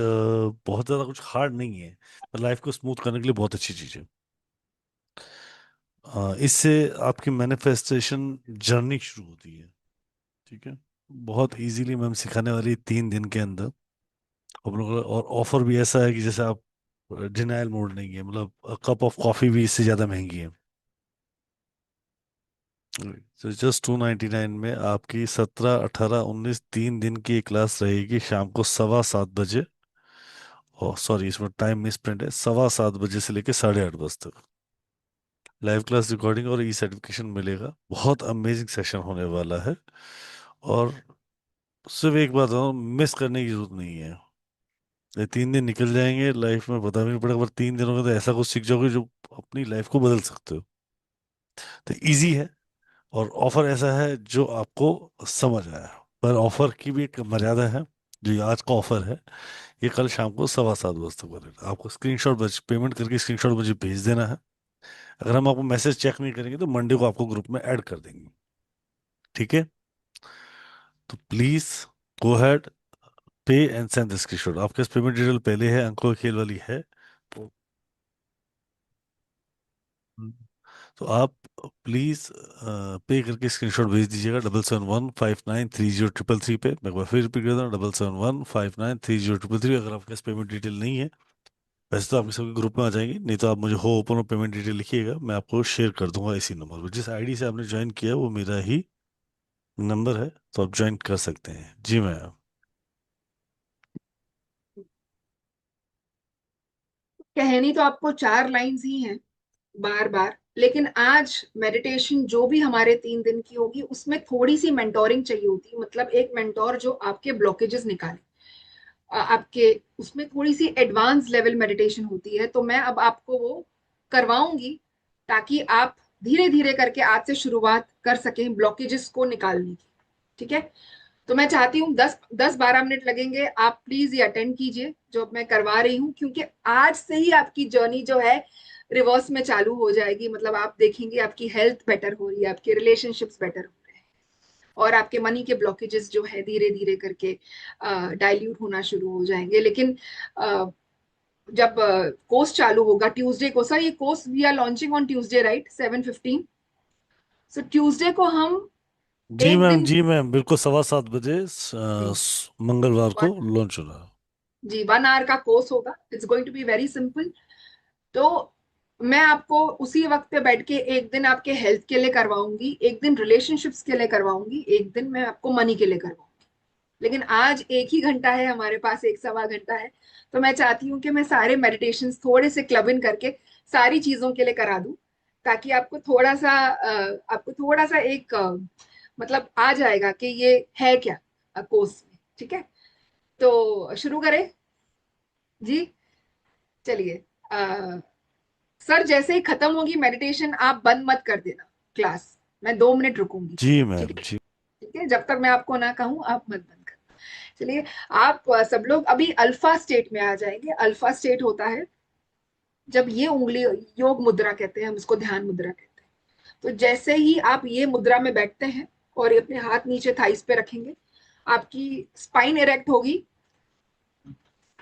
बहुत ज़्यादा कुछ हार्ड नहीं है, पर लाइफ को स्मूथ करने के लिए बहुत अच्छी चीज़ है। इससे आपकी मैनिफेस्टेशन जर्नी शुरू होती है। ठीक है, बहुत इजीली मैम सिखाने वाली 3 दिन के अंदर हम लोग, और ऑफर भी ऐसा है कि जैसे आप, डिनायल मोड नहीं है, मतलब कप ऑफ कॉफ़ी भी इससे ज़्यादा महंगी है। तो जस्ट 299 में आपकी 17, 18, 19 3 दिन की एक क्लास रहेगी शाम को 7:15 बजे। और सॉरी, इसमें टाइम मिस प्रिंट है, 7:15 बजे से लेके 8:30 बजे तक लाइव क्लास रिकॉर्डिंग और ई सर्टिफिकेशन मिलेगा। बहुत अमेजिंग सेशन होने वाला है। और सिर्फ एक बात है, मिस करने की जरूरत नहीं है। ये 3 दिन निकल जाएंगे, लाइफ में पता भी नहीं पड़ेगा, पर 3 दिनों में तो ऐसा कुछ सीख जाओगे जो अपनी लाइफ को बदल सकते हो। तो इजी है, और ऑफर ऐसा है जो आपको समझ आया। पर ऑफर की भी एक मर्यादा है। जो ये आज का ऑफर है, ये कल शाम को 7:15 बजे तक बनेगा। आपको स्क्रीनशॉट पेमेंट करके स्क्रीनशॉट मुझे भेज देना है। अगर हम आपको मैसेज चेक नहीं करेंगे तो मंडे को आपको ग्रुप में ऐड कर देंगे। ठीक है, तो प्लीज गो हैड, पे एंड सेंड द स्क्रीनशॉट। आपके पास पेमेंट डिटेल पहले है, अंकों के खेल वाली है, तो तो आप प्लीज पे करके स्क्रीनशॉट भेज दीजिएगा 7715930333 पे। मैं एक बार फिर रिपीट करता हूँ, 7715930333। अगर आपके पास पेमेंट डिटेल नहीं है, वैसे तो आपके सबके ग्रुप में आ जाएंगे, नहीं तो आप मुझे हो ओपन और पेमेंट डिटेल लिखिएगा, मैं आपको शेयर कर दूंगा इसी नंबर पर। जिस आईडी से आपने ज्वाइन किया वो मेरा ही नंबर है, तो आप ज्वाइन कर सकते हैं। जी मैम। कहनी तो आपको 4 लाइंस ही हैं बार बार, लेकिन आज मेडिटेशन जो भी हमारे 3 दिन की होगी, उसमें थोड़ी सी मेंटोरिंग चाहिए होती है, मतलब एक मेंटोर जो आपके ब्लॉकेजेस निकाले, आपके उसमें थोड़ी सी एडवांस लेवल मेडिटेशन होती है, तो मैं अब आपको वो करवाऊंगी, ताकि आप धीरे धीरे करके आज से शुरुआत कर सकें ब्लॉकेजेस को निकालने की। ठीक है, तो मैं चाहती हूँ 10-12 मिनट लगेंगे, आप प्लीज ये अटेंड कीजिए जो मैं करवा रही हूँ, क्योंकि आज से ही आपकी जर्नी जो है रिवर्स में चालू हो जाएगी। मतलब आप देखेंगे आपकी हेल्थ बेटर हो रही है, आपके रिलेशनशिप्स बेटर हो रहे हैं, और आपके मनी के ब्लॉकेजेस जो है धीरे धीरे करके डाइल्यूट होना शुरू हो जाएंगे। लेकिन जब कोर्स चालू होगा ट्यूसडे को, सर ये course we are launching on Tuesday right 7:15, so Tuesday को हम जी एक मैम, दिन, जी मैम, बिल्कुल 7:15 बजे जी मंगलवार को लॉन्च हो रहा है। जी 1 आवर का कोर्स होगा, it's going to be very simple. तो मैं आपको उसी वक्त पे बैठ के एक दिन आपके हेल्थ के लिए करवाऊंगी, एक दिन रिलेशनशिप्स के लिए करवाऊंगी, एक दिन मैं आपको मनी के लिए करवाऊंगी। लेकिन आज एक ही घंटा है हमारे पास, 1-1.25 घंटा है, तो मैं चाहती हूँ कि मैं सारे मेडिटेशन थोड़े से क्लब इन करके सारी चीजों के लिए करा दूं, ताकि आपको थोड़ा सा एक मतलब आ जाएगा कि ये है क्या कोर्स में। ठीक है, तो शुरू करें जी। चलिए, सर जैसे ही खत्म होगी मेडिटेशन आप बंद मत कर देना क्लास, मैं 2 मिनट रुकूंगी। जी ठीक मैम, है, जी। ठीक है, जब तक मैं आपको ना कहूं आप मत बंद कर। चलिए, आप सब लोग अभी अल्फा स्टेट में आ जाएंगे। अल्फा स्टेट होता है जब ये उंगली, योग मुद्रा कहते हैं हम इसको, ध्यान मुद्रा कहते हैं। तो जैसे ही आप ये मुद्रा में बैठते हैं और ये अपने हाथ नीचे थाइस पे रखेंगे, आपकी स्पाइन इरेक्ट होगी।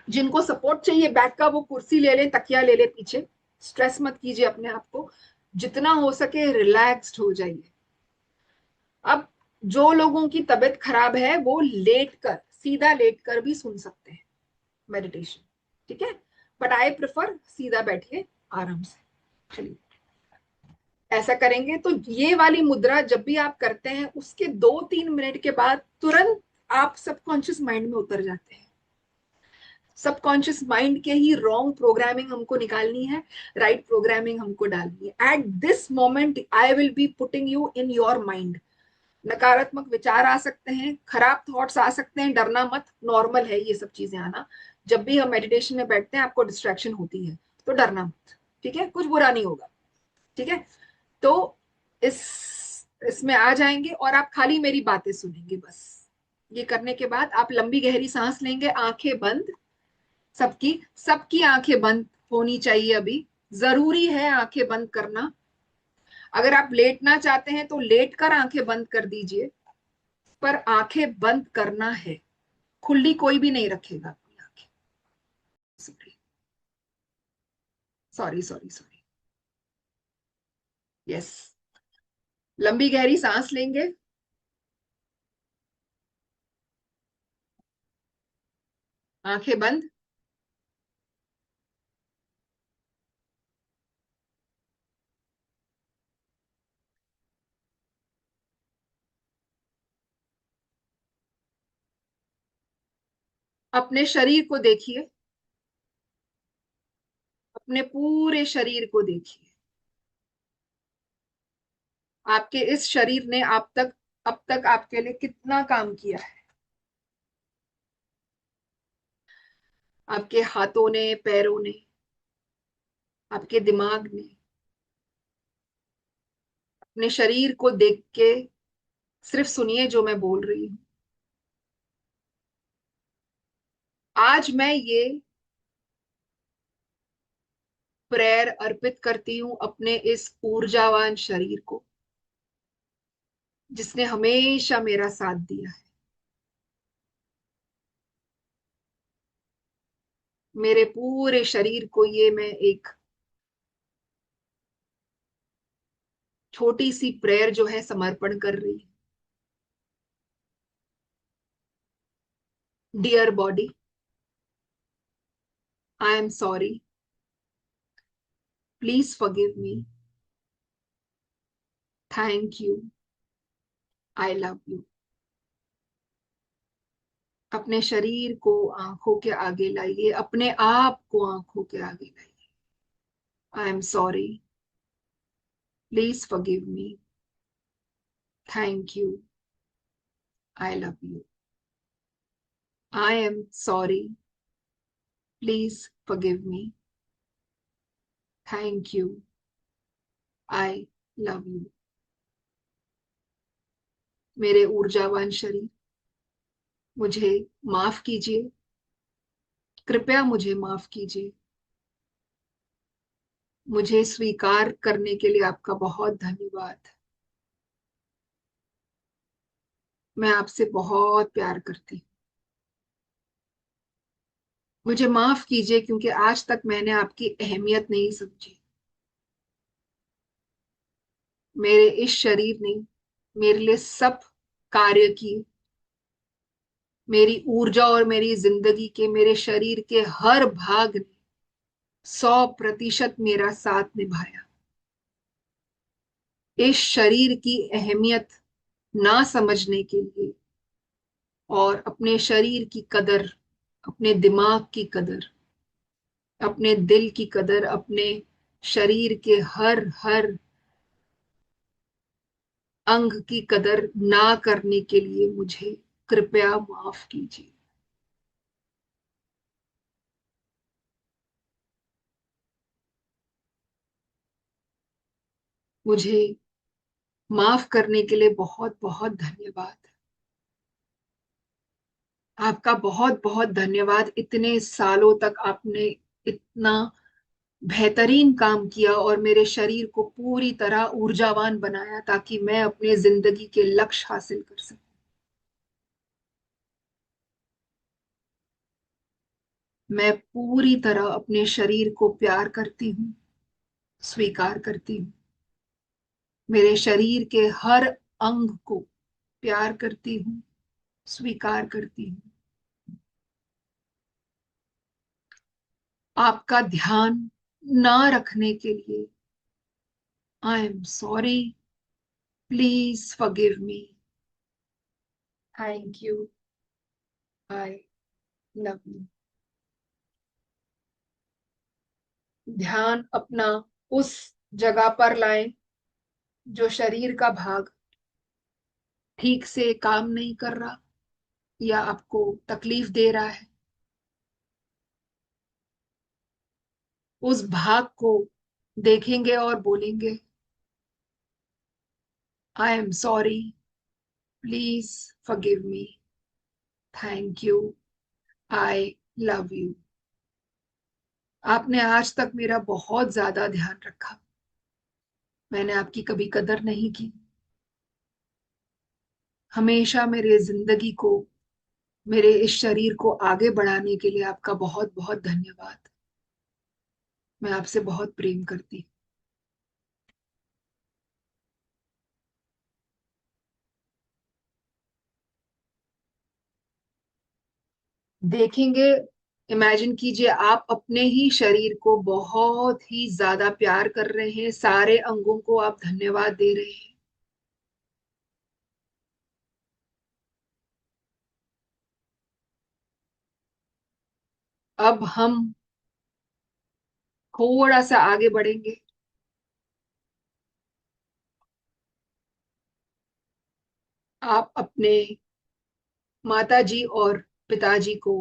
जिनको सपोर्ट चाहिए बैक का वो कुर्सी ले ले, तकिया ले ले पीछे, स्ट्रेस मत कीजिए अपने आप को, जितना हो सके रिलैक्स्ड हो जाइए। अब जो लोगों की तबीयत खराब है वो लेट कर, सीधा लेट कर भी सुन सकते हैं मेडिटेशन। ठीक है, बट आई प्रेफर सीधा बैठिए आराम से। चलिए, ऐसा करेंगे तो ये वाली मुद्रा जब भी आप करते हैं उसके 2-3 मिनट के बाद तुरंत आप सबकॉन्शियस माइंड में उतर जाते हैं। सबकॉन्शियस माइंड के ही रॉन्ग प्रोग्रामिंग हमको निकालनी है, राइट प्रोग्रामिंग हमको डालनी है। At this moment I will be putting you in your mind. नकारात्मक विचार आ सकते हैं, खराब थॉट्स आ सकते हैं, डरना मत, नॉर्मल है ये सब चीजें आना। जब भी हम मेडिटेशन में बैठते हैं आपको डिस्ट्रैक्शन होती है, तो डरना मत। ठीक है, कुछ बुरा नहीं होगा। ठीक है, तो इस इसमें आ जाएंगे और आप खाली मेरी बातें सुनेंगे बस। ये करने के बाद आप लंबी गहरी सांस लेंगे, आंखें बंद, सबकी सबकी आंखें बंद होनी चाहिए अभी, जरूरी है आंखें बंद करना। अगर आप लेटना चाहते हैं तो लेट कर आंखें बंद कर दीजिए, पर आंखें बंद करना है, खुली कोई भी नहीं रखेगा अपनी आंखें। सॉरी सॉरी सॉरी, यस, लंबी गहरी सांस लेंगे, आंखें बंद, अपने शरीर को देखिए, अपने पूरे शरीर को देखिए। आपके इस शरीर ने अब तक आपके लिए कितना काम किया है। आपके हाथों ने, पैरों ने, आपके दिमाग ने, अपने शरीर को देख के सिर्फ सुनिए जो मैं बोल रही हूँ। आज मैं ये प्रेयर अर्पित करती हूँ अपने इस ऊर्जावान शरीर को, जिसने हमेशा मेरा साथ दिया है। मेरे पूरे शरीर को ये मैं एक छोटी सी प्रेयर जो है समर्पण कर रही हूँ। Dear body, I am sorry, please forgive me, thank you, I love you. अपने शरीर को आंखों के आगे लाइए, अपने आप को आंखों के आगे लाइए। आई am sorry, please forgive me, thank you, I love you. I am sorry, please forgive me, thank you, I love you. मेरे ऊर्जावान शरीर, मुझे माफ कीजिए, कृपया मुझे माफ कीजिए। मुझे स्वीकार करने के लिए आपका बहुत धन्यवाद। मैं आपसे बहुत प्यार करती हूँ। मुझे माफ कीजिए क्योंकि आज तक मैंने आपकी अहमियत नहीं समझी। मेरे इस शरीर ने मेरे लिए सब कार्य किए। मेरी ऊर्जा और मेरी जिंदगी के, मेरे शरीर के हर भाग ने 100% मेरा साथ निभाया। इस शरीर की अहमियत ना समझने के लिए और अपने शरीर की कदर, अपने दिमाग की कदर, अपने दिल की कदर, अपने शरीर के हर हर अंग की कदर ना करने के लिए मुझे कृपया माफ कीजिए। मुझे माफ करने के लिए बहुत बहुत धन्यवाद। आपका बहुत बहुत धन्यवाद। इतने सालों तक आपने इतना बेहतरीन काम किया और मेरे शरीर को पूरी तरह ऊर्जावान बनाया ताकि मैं अपने जिंदगी के लक्ष्य हासिल कर सकूं। मैं पूरी तरह अपने शरीर को प्यार करती हूँ, स्वीकार करती हूँ। मेरे शरीर के हर अंग को प्यार करती हूँ, स्वीकार करती हूँ। आपका ध्यान ना रखने के लिए आई am sorry. Please forgive me. Thank you. I love you. ध्यान अपना उस जगह पर लाएं जो शरीर का भाग ठीक से काम नहीं कर रहा या आपको तकलीफ दे रहा है। उस भाग को देखेंगे और बोलेंगे, आई am sorry, please forgive me, thank you, I love you. आपने आज तक मेरा बहुत ज्यादा ध्यान रखा। मैंने आपकी कभी कदर नहीं की। हमेशा मेरे जिंदगी को, मेरे इस शरीर को आगे बढ़ाने के लिए आपका बहुत बहुत धन्यवाद। मैं आपसे बहुत प्रेम करती हूँ। देखेंगे, इमेजिन कीजिए आप अपने ही शरीर को बहुत ही ज्यादा प्यार कर रहे हैं, सारे अंगों को आप धन्यवाद दे रहे हैं। अब हम थोड़ा सा आगे बढ़ेंगे। आप अपने माता जी और पिताजी को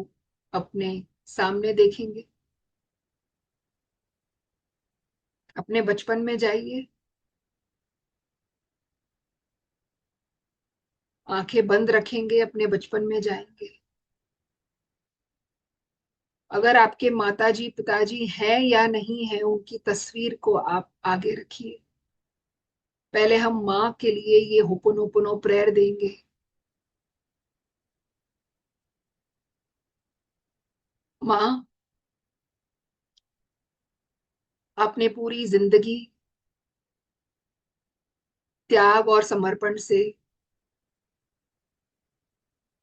अपने सामने देखेंगे। अपने बचपन में जाइए, आंखें बंद रखेंगे, अपने बचपन में जाएंगे। अगर आपके माताजी पिताजी हैं या नहीं है, उनकी तस्वीर को आप आगे रखिए। पहले हम माँ के लिए ये होपोनोपोनो प्रेयर देंगे। माँ, आपने पूरी जिंदगी त्याग और समर्पण से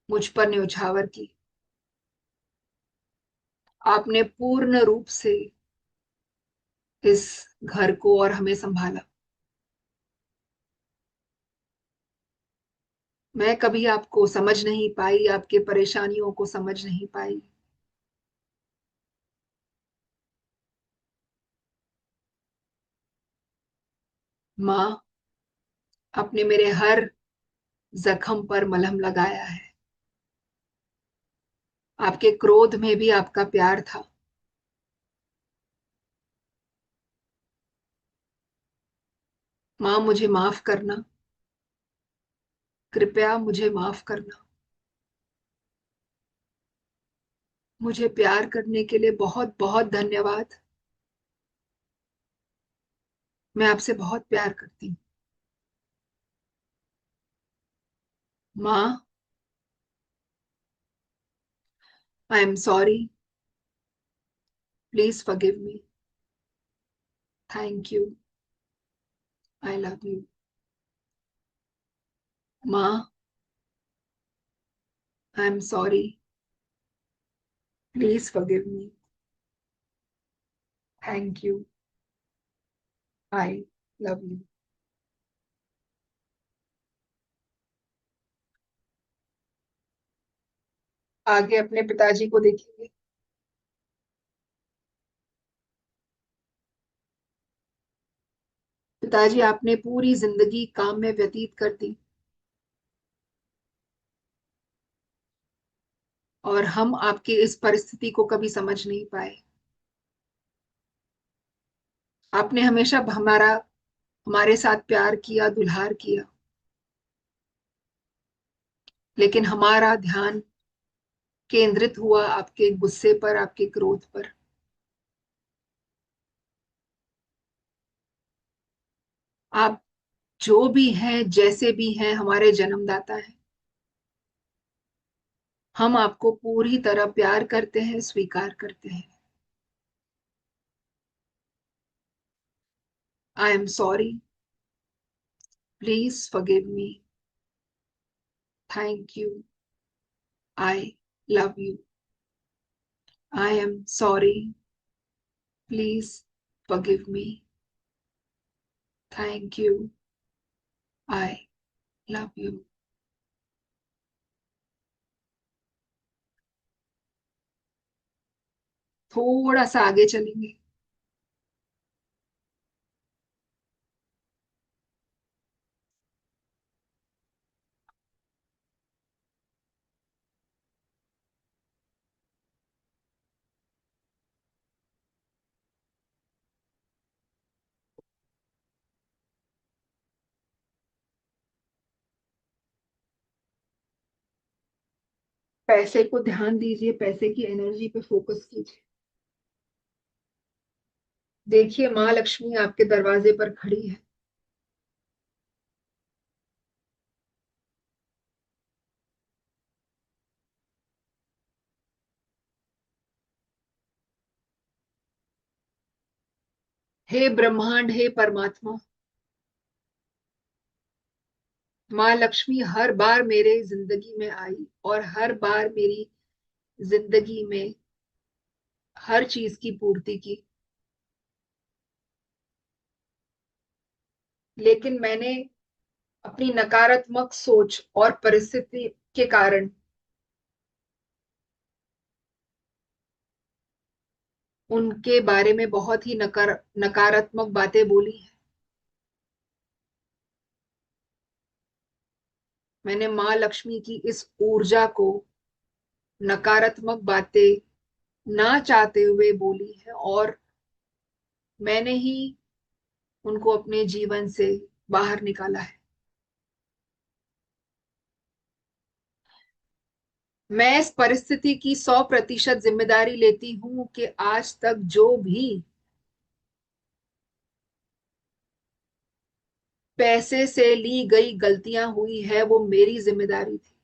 मुझ पर न्यौछावर की। आपने पूर्ण रूप से इस घर को और हमें संभाला। मैं कभी आपको समझ नहीं पाई, आपके परेशानियों को समझ नहीं पाई। माँ, आपने मेरे हर जख्म पर मलहम लगाया है। आपके क्रोध में भी आपका प्यार था। माँ मुझे माफ करना, कृपया मुझे माफ करना। मुझे प्यार करने के लिए बहुत बहुत धन्यवाद। मैं आपसे बहुत प्यार करती हूँ। माँ, I am sorry, please forgive me, thank you, I love you. माँ, I am sorry, please forgive me, thank you, I love you. आगे अपने पिताजी को देखेंगे। पिताजी, आपने पूरी जिंदगी काम में व्यतीत कर दी और हम आपकी इस परिस्थिति को कभी समझ नहीं पाए। आपने हमेशा हमारे साथ प्यार किया, दुलार किया, लेकिन हमारा ध्यान केंद्रित हुआ आपके गुस्से पर, आपके क्रोध पर। आप जो भी हैं, जैसे भी हैं, हमारे जन्मदाता हैं। हम आपको पूरी तरह प्यार करते हैं, स्वीकार करते हैं। आई am sorry, please forgive me, thank you, I love you. I am sorry, please forgive me, thank you, I love you. थोड़ा सा आगे चलेंगे। पैसे को ध्यान दीजिए, पैसे की एनर्जी पे फोकस कीजिए। देखिए, माँ लक्ष्मी आपके दरवाजे पर खड़ी है। हे ब्रह्मांड, हे परमात्मा, माँ लक्ष्मी हर बार मेरे जिंदगी में आई और हर बार मेरी जिंदगी में हर चीज की पूर्ति की। लेकिन मैंने अपनी नकारात्मक सोच और परिस्थिति के कारण उनके बारे में बहुत ही नकारात्मक बातें बोली हैं। मैंने माँ लक्ष्मी की इस ऊर्जा को नकारात्मक बातें ना चाहते हुए बोली है और मैंने ही उनको अपने जीवन से बाहर निकाला है। मैं इस परिस्थिति की 100% जिम्मेदारी लेती हूं कि आज तक जो भी पैसे से ली गई गलतियां हुई है वो मेरी जिम्मेदारी थी।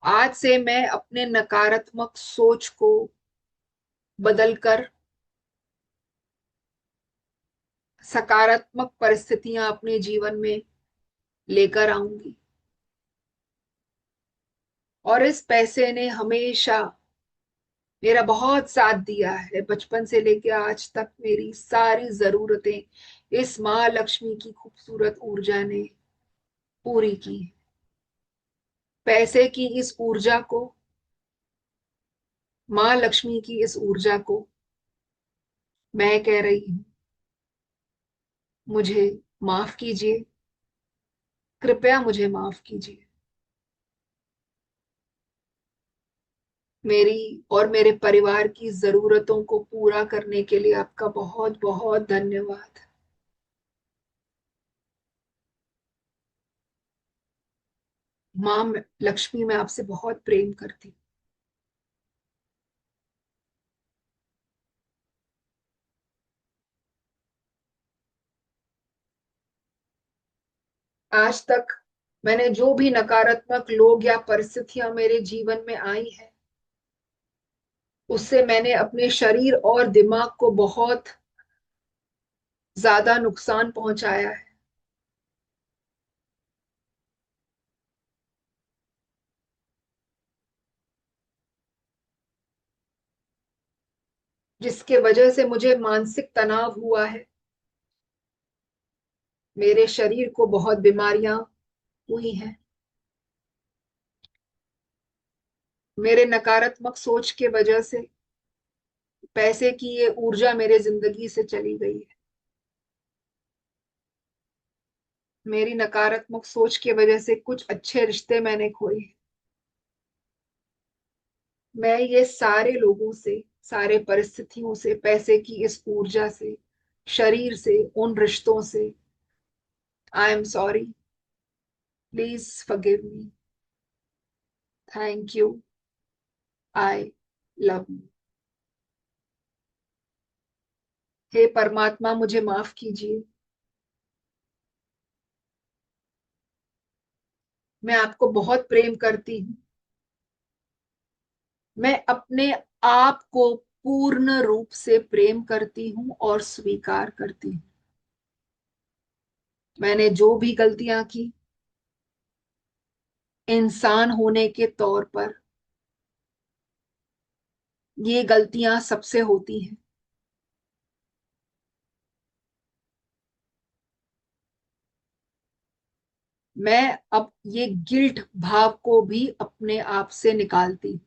आज से मैं अपने नकारात्मक सोच को बदलकर सकारात्मक परिस्थितियां अपने जीवन में लेकर आऊंगी। और इस पैसे ने हमेशा मेरा बहुत साथ दिया है। बचपन से लेकर आज तक मेरी सारी जरूरतें इस माँ लक्ष्मी की खूबसूरत ऊर्जा ने पूरी की। पैसे की इस ऊर्जा को, माँ लक्ष्मी की इस ऊर्जा को मैं कह रही हूं, मुझे माफ कीजिए, कृपया मुझे माफ कीजिए। मेरी और मेरे परिवार की जरूरतों को पूरा करने के लिए आपका बहुत बहुत धन्यवाद। माँ लक्ष्मी, मैं आपसे बहुत प्रेम करती हूँ। आज तक मैंने जो भी नकारात्मक लोग या परिस्थितियां मेरे जीवन में आई है, उससे मैंने अपने शरीर और दिमाग को बहुत ज्यादा नुकसान पहुंचाया है, जिसके वजह से मुझे मानसिक तनाव हुआ है। मेरे शरीर को बहुत बीमारियां हुई हैं। मेरे नकारात्मक सोच के वजह से पैसे की ये ऊर्जा मेरे जिंदगी से चली गई है। मेरी नकारात्मक सोच की वजह से कुछ अच्छे रिश्ते मैंने खोए हैं। मैं ये सारे लोगों से, सारे परिस्थितियों से, पैसे की इस ऊर्जा से, शरीर से, उन रिश्तों से I am sorry. Please forgive me. Thank you. I love you. हे परमात्मा, मुझे माफ कीजिए। मैं आपको बहुत प्रेम करती हूँ। मैं अपने आप को पूर्ण रूप से प्रेम करती हूँ और स्वीकार करती हूँ। मैंने जो भी गलतियां की, इंसान होने के तौर पर ये गलतियां सबसे होती हैं। मैं अब ये गिल्ट भाव को भी अपने आप से निकालती हूँ।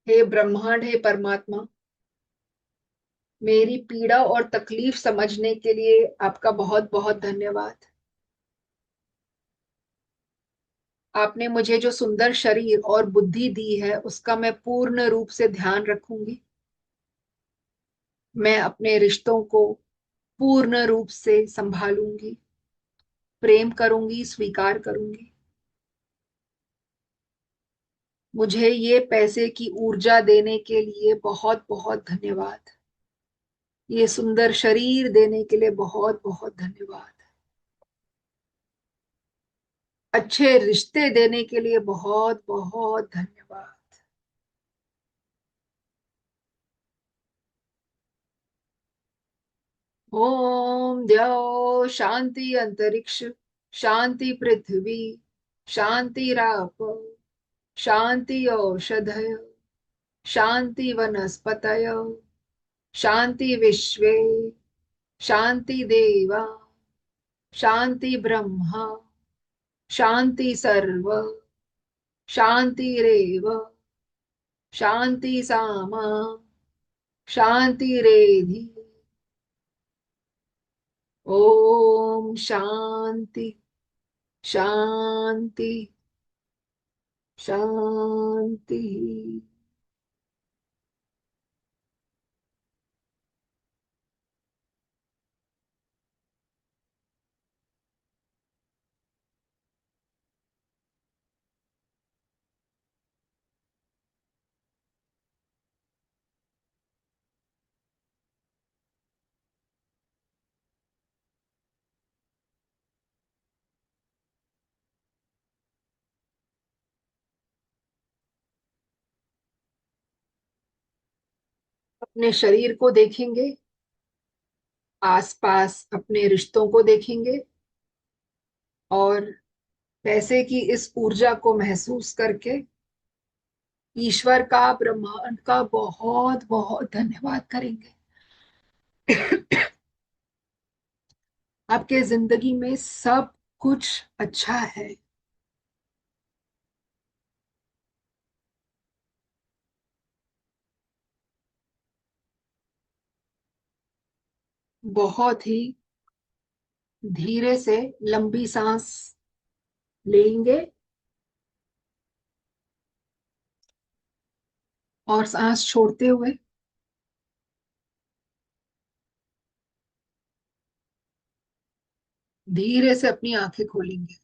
हे ब्रह्मांड, हे परमात्मा, मेरी पीड़ा और तकलीफ समझने के लिए आपका बहुत बहुत धन्यवाद। आपने मुझे जो सुंदर शरीर और बुद्धि दी है, उसका मैं पूर्ण रूप से ध्यान रखूंगी। मैं अपने रिश्तों को पूर्ण रूप से संभालूंगी, प्रेम करूंगी, स्वीकार करूंगी। मुझे ये पैसे की ऊर्जा देने के लिए बहुत बहुत धन्यवाद। ये सुंदर शरीर देने के लिए बहुत बहुत धन्यवाद। अच्छे रिश्ते देने के लिए बहुत बहुत धन्यवाद। ओम द्यौ शांति अंतरिक्ष, शांति पृथ्वी, शांति राप, शांति औषधय, शांति वनस्पतय, शांति विश्वे, शांति देवा, शांति ब्रह्मा, शांति सर्व, शांतिरेव, शांति सामा, शांतिरेधि। ओम शांति शांति शांति। अपने शरीर को देखेंगे, आसपास अपने रिश्तों को देखेंगे और पैसे की इस ऊर्जा को महसूस करके ईश्वर का, ब्रह्मांड का बहुत बहुत धन्यवाद करेंगे। आपके जिंदगी में सब कुछ अच्छा है। बहुत ही धीरे से लंबी सांस लेंगे और सांस छोड़ते हुए धीरे से अपनी आंखें खोलेंगे।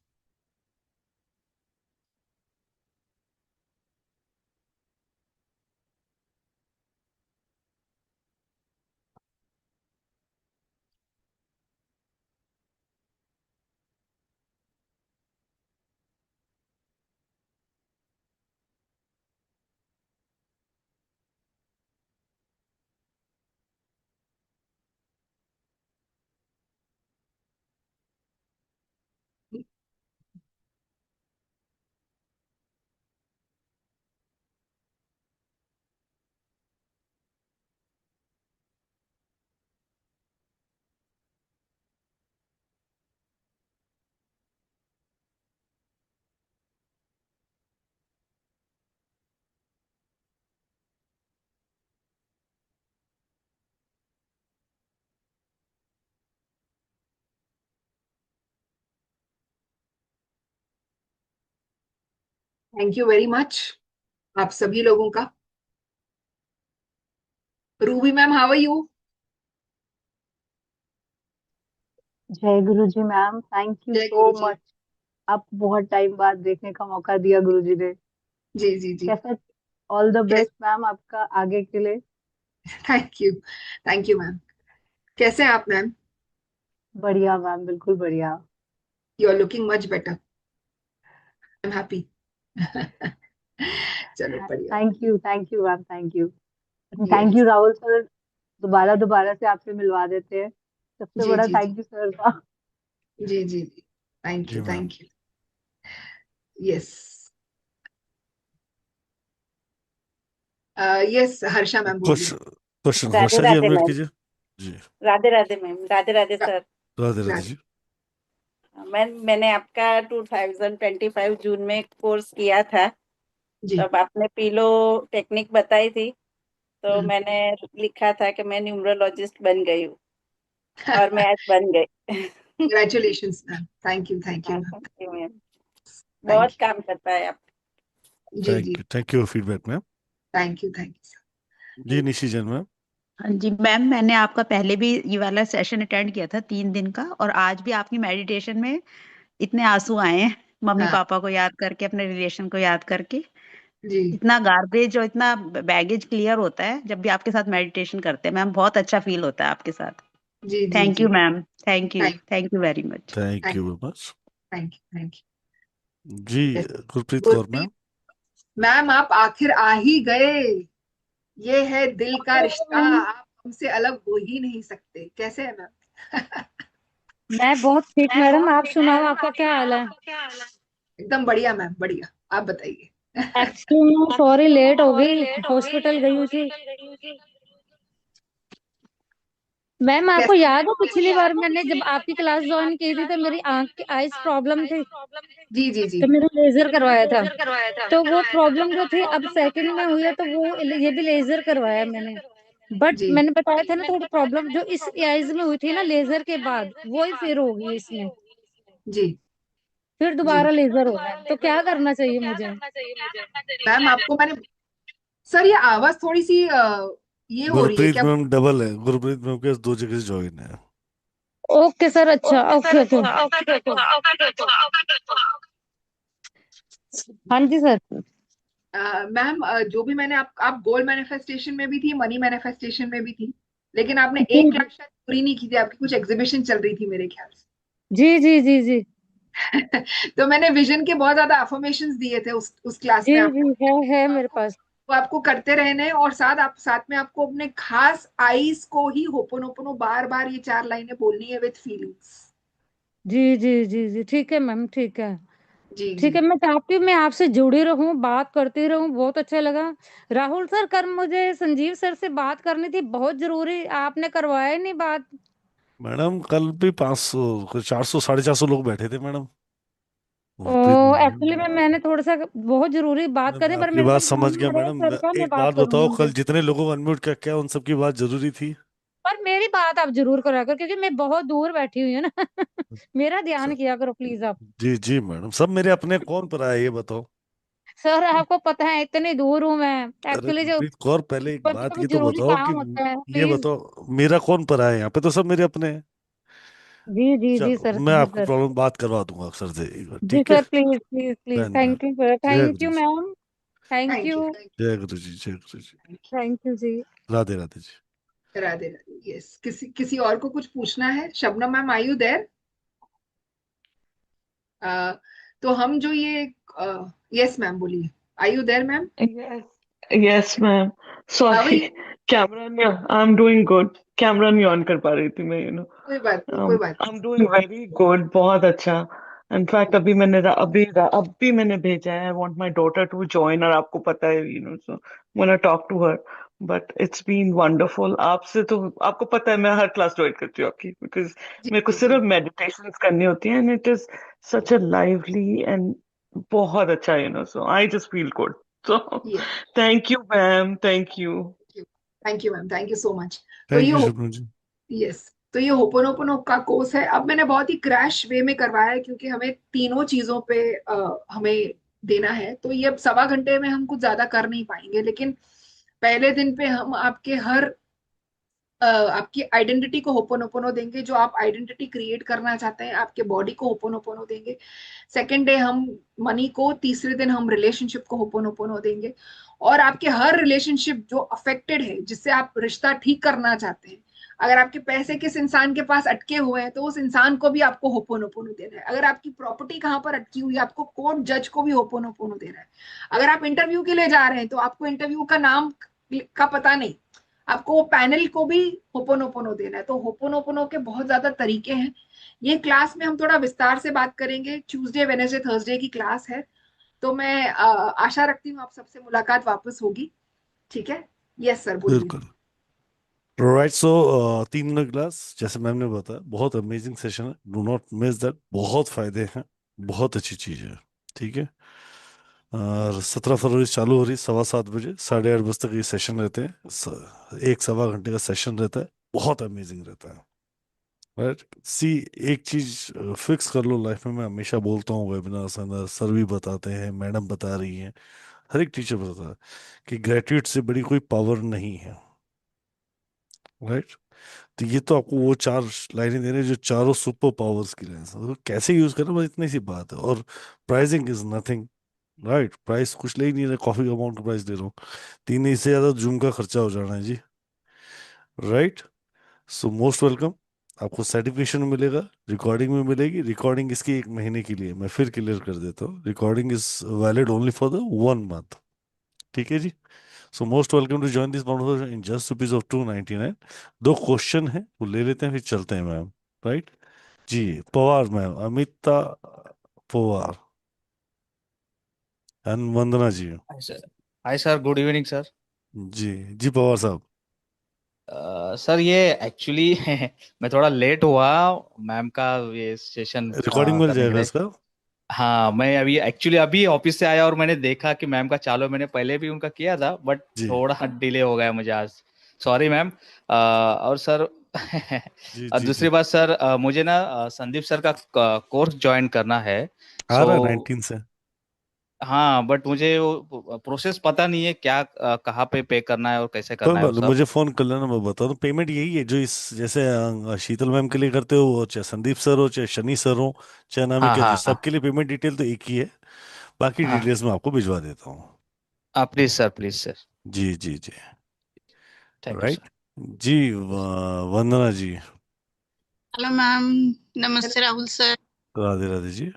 थैंक यू वेरी मच आप सभी लोगों का। Ruby ma'am, how are you? जय गुरु जी मैम, थैंक यू जय सो गुरु जी। मच। आप बहुत टाइम बाद देखने का मौका दिया गुरु जी ने। जी जी जी। कैसा? ऑल द बेस्ट मैम आपका आगे के लिए। Thank you. Thank you ma'am. कैसे हैं आप मैम? बढ़िया मैम, बिल्कुल बढ़िया। You are looking much better. I am happy. चलो बढ़िया। Thank you ma'am, thank you. Thank yes. You Rahul sir, दोबारा दोबारा से आपसे मिलवा देते हैं। सबसे जी बड़ा जी जी। थैंक यू सर का। जी जी जी। थैंक जी you ma'am. Thank you. Yes. Yes Harsha ma'am बोलिए। Question Radhe Harsha ji Radhe unmute ma'am. कीजिए। जी। राधे राधे मैम। राधे राधे रा- सर। राधे राधे राधे। जी। मैंने आपका 2025 जून में कोर्स किया था। जी। तब आपने पीलो टेक्निक बताई थी, तो मैंने लिखा था कि मैं न्यूमरोलॉजिस्ट बन गई हूँ, और मैं आज बन गई। Congratulations ma'am. थैंक यू हाँ, ma'am. Thank you ma'am. Thank बहुत काम करता है आप। यू। जी जी। Thank you feedback ma'am. Thank you. जी निशी जैन मैम। हाँ जी मैम, मैंने आपका पहले भी ये वाला सेशन अटेंड किया था 3 दिन का, और आज भी आपकी मेडिटेशन में इतने आंसू आए हैं, मम्मी हाँ। पापा को याद करके, अपने रिलेशन को याद करके। जी इतना गार्बेज और इतना बैगेज क्लियर होता है जब भी आपके साथ मेडिटेशन करते हैं मैम, बहुत अच्छा फील होता है आपके साथ। जी जी थैंक जी। You ma'am, thank thank you very much. Thank thank you very much. Thank जी you. Gurpreet Kaur Gurpreet ma'am. Ma'am, आप आखिर आ ही गए। ये है दिल का रिश्ता, आप हमसे अलग हो ही नहीं सकते। कैसे है मैम? मैं बहुत ठीक मैडम, आप सुनाओ आपका क्या हाल है? एकदम बढ़िया मैम, बढ़िया। आप बताइए। एक्चुअली मैं सॉरी लेट हो गई, हॉस्पिटल गई हुई थी। मैम आपको कैसे? याद है पिछली बार मैंने जब आपकी क्लास ज्वाइन की थी तो मेरी आंख की आइज प्रॉब्लम थी, जी जी जी। तो मैंने लेजर करवाया था। तो वो प्रॉब्लम जो थी अब सेकंड में हुई है, तो वो ये भी लेजर करवाया मैंने। बट जी मैंने बताया था ना, थोड़ी प्रॉब्लम जो इस आइज में हुई थी ना लेजर के बाद, वो ही फिर होगी इसमें, जी फिर जी। दोबारा लेजर होगा। तो क्या करना चाहिए मुझे? मैम आपको मैंने, सर ये आवाज थोड़ी सी ये हो रही है गुरप्रीत क्या? मैम डबल है, गुरप्रीत मैम के 2 जगह से ज्वाइन है। ओके सर, अच्छा, ओके ओके। हाँ जी सर। मैम जो भी मैंने आप गोल मैनिफेस्टेशन में भी थी, मनी मैनिफेस्टेशन में भी थी, लेकिन आपने जी एक क्लास शायद पूरी नहीं की थी, आपकी कुछ एग्जीबिशन चल रही थी मेरे ख्याल जी जी जी जी से। तो मैंने विजन के बहुत ज्यादा अफर्मेशंस दिए थे उस क्लास जी में जी, आपको। है तो मेरे आपको पास। वो आपको करते रहने हैं, और साथ में आपको अपने खास आईज को ही होपोनोपोनो बार बार ये 4 लाइनें बोलनी है विद फीलिंग्स। जी जी जी जी, ठीक है मैम, ठीक है। जी ठीक जी। है, मैं चाहती हूँ मैं आपसे जुड़ी रहूं, बात करती रहूं, बहुत अच्छा लगा। राहुल सर, कर मुझे संजीव सर से बात करनी थी, बहुत जरूरी, आपने करवाया ही नहीं बात। मैडम कल भी 500 400 450 लोग बैठे थे मैडम। ओ, गुरप्रीत एक्चुअली मैंने थोड़ा सा बहुत जरूरी बात मैं करनी, पर आपकी मेरे बात पास समझ फोन गया नंबर है मैडम। सर का, मैं एक बात बात बताओ, करूंगी कल उनसे। जितने लोगों को अनम्यूट किया, क्या उन सबकी बात जरूरी थी? पर मेरी बात आप जरूर करा करो, क्योंकि मैं बहुत दूर बैठी हुई हूँ ना। मेरा ध्यान सर किया करो प्लीज आप। जी जी मैडम, सब मेरे अपने, कौन पर आया ये बताओ। सर आपको पता है इतनी दूर हूँ मैं। अरे एक्चुअली जो गुरप्रीत कौर, पहले एक कभी बात कभी ये तो जरूरी बताओ कि काम होता है, ये प्लीज। बताओ मेरा कौन पर आया, यहाँ पे तो सब मेरे अपने हैं। जी जी जी चलो सर, मैं जी आपकी सर, प्रॉब्लम बात करवा दूंगा सर से एक बार, जी ठीक है? Sir, please please please, done done. Thank you sir, जय thank Guru you ji. Ma'am, thank thank you, you, thank जय गुरु जी, जय गुरु जी। थैंक यू जी। राधे राधे जी। यू। राधे राधे। यस, किसी किसी और को कुछ पूछना है? Shabnam ma'am, are you there? तो हम जो ये, यस मैम बोलिए, are you there ma'am? Yes, yes, ma'am. How are Sorry, you? Camera नहीं, I'm doing good. कैमरा नहीं ऑन कर पा रही थी मैं, कोई बात नहीं, कोई बात I'm doing very good, बहुत अच्छा. इनफैक्ट अभी मैंने भेजा है. I want my daughter to join, और आपको पता है, so I'm gonna talk to her. But it's been wonderful. आपसे तो आपको पता है मैं हर क्लास ज्वाइन करती हूँ आपकी, because जी मेरे को जी जी। सिर्फ meditations करनी होती है, and it is such a lively and बहुत अच्छा, so I just feel good. So yes, thank you, ma'am. Thank you. Thank you ma'am, thank you so much. तो थैंक ये यू हो, शुभनु जी। यस, तो ये होपोनोपोनो का कोर्स है। अब मैंने बहुत ही क्रैश वे में करवाया है, क्योंकि हमें तीनों चीजों पे हमें देना है, तो ये अब 1.25 घंटे में हम कुछ ज्यादा कर नहीं पाएंगे। लेकिन पहले दिन पे हम आपके हर आपकी आइडेंटिटी को होपोनोपोनो देंगे, जो आप आइडेंटिटी क्रिएट करना चाहते हैं, आपके बॉडी को होपोनोपोनो देंगे। सेकेंड डे हम मनी को, तीसरे दिन हम रिलेशनशिप को होपोनोपोनो देंगे। और आपके हर रिलेशनशिप जो अफेक्टेड है, जिससे आप रिश्ता ठीक करना चाहते हैं, अगर आपके पैसे किस इंसान के पास अटके हुए हैं, तो उस इंसान को भी आपको होपोनोपोनो देना है। अगर आपकी प्रॉपर्टी कहाँ पर अटकी हुई है, आपको कोर्ट जज को भी होपोनोपोनो देना है। अगर आप इंटरव्यू के लिए जा रहे हैं, तो आपको इंटरव्यू का नाम का पता नहीं, आपको वो पैनल को भी होपोनोपोनो देना है। तो होपोनोपोनो के बहुत ज्यादा तरीके हैं। ये क्लास में हम थोड़ा विस्तार से बात करेंगे। ट्यूसडे, वेडनेसडे, थर्सडे की क्लास है। तो मैं आशा रखती हूँ आप सबसे मुलाकात वापस होगी। ठीक है? यस सर, बोलिए। बिल्कुल। राइट, सो 3 दिन क्लास जैसे मैम ने बताया, बहुत अमेजिंग सेशन है, डू नॉट मिस दैट। बहुत फायदे हैं, बहुत अच्छी चीज है, ठीक है? और 17 फरवरी से चालू हो रही, 7:15 बजे, 8:30 बजे तक ये सेशन रहते हैं। 1 सवा घंटे का सेशन रहता है, बहुत अमेजिंग रहता है। राइट, सी, एक चीज फिक्स कर लो लाइफ में, मैं हमेशा बोलता हूँ, वेबिनार सर भी बताते हैं, मैडम बता रही हैं, हर एक टीचर बताता है कि ग्रेटिट्यूड से बड़ी कोई पावर नहीं है। राइट, तो ये तो आपको वो 4 लाइनें दे रहे हैं जो चारों सुपर पावर्स की लाइन, तो कैसे यूज करना, बस इतनी सी बात है। और pricing is nothing. Right, price कुछ ले ही नहीं रहे, कॉफी का अमाउंट का प्राइस दे रहा हूँ, 3 से ज्यादा जूम का खर्चा हो जाना है जी। Right, so most welcome. आपको सर्टिफिकेशन मिलेगा, रिकॉर्डिंग में मिलेगी। रिकॉर्डिंग इसकी 1 महीने के लिए, मैं फिर क्लियर कर देता हूँ, recording is valid only for the 1 month, ठीक है जी? So most welcome to join this conversation in just ₹299। 2 question है, वो ले लेते हैं, फिर चलते हैं मैम। राइट जी, Pawar ma'am, Amita Pawar and Vandana ji. Hi sir. Hi sir, good evening sir. जी जी, पवार साहब। सर ये एक्चुअली मैं थोड़ा लेट हुआ मैम का ये सेशन रिकॉर्डिंग मिल करने के जाएगा लिए। इसका? हाँ, मैं अभी एक्चुअली अभी ऑफिस से आया और मैंने देखा कि मैम का चालू है। मैंने पहले भी उनका किया था बट जी थोड़ा डिले हो गया मुझे आज। Sorry ma'am. और सर जी और जी दूसरी जी। बात सर, मुझे ना संदीप सर का कोर्स ज्वाइन करना है। आ सो रहा है 19 से। हाँ, बट मुझे वो प्रोसेस पता नहीं है, क्या कहाँ पे करना है और कैसे कोई करना है बात वो नहीं, सब। मुझे फोन कर लेना, मैं बता दूं। पेमेंट यही है जो इस, जैसे शीतल मैम के लिए करते हो, वो चाहे संदीप सर हो, चाहे शनि सर हो, चाहे हाँ अनामिका जी, हाँ हाँ सबके लिए पेमेंट डिटेल तो एक ही है। बाकी हाँ। डिटेल्स मैं आपको भिजवा देता हूँ। Please sir, please sir. जी जी जी। Thank you sir. राइट जी, Vandana ji. Hello ma'am. Hello. नमस्ते राहुल सर। राधे राधे जी।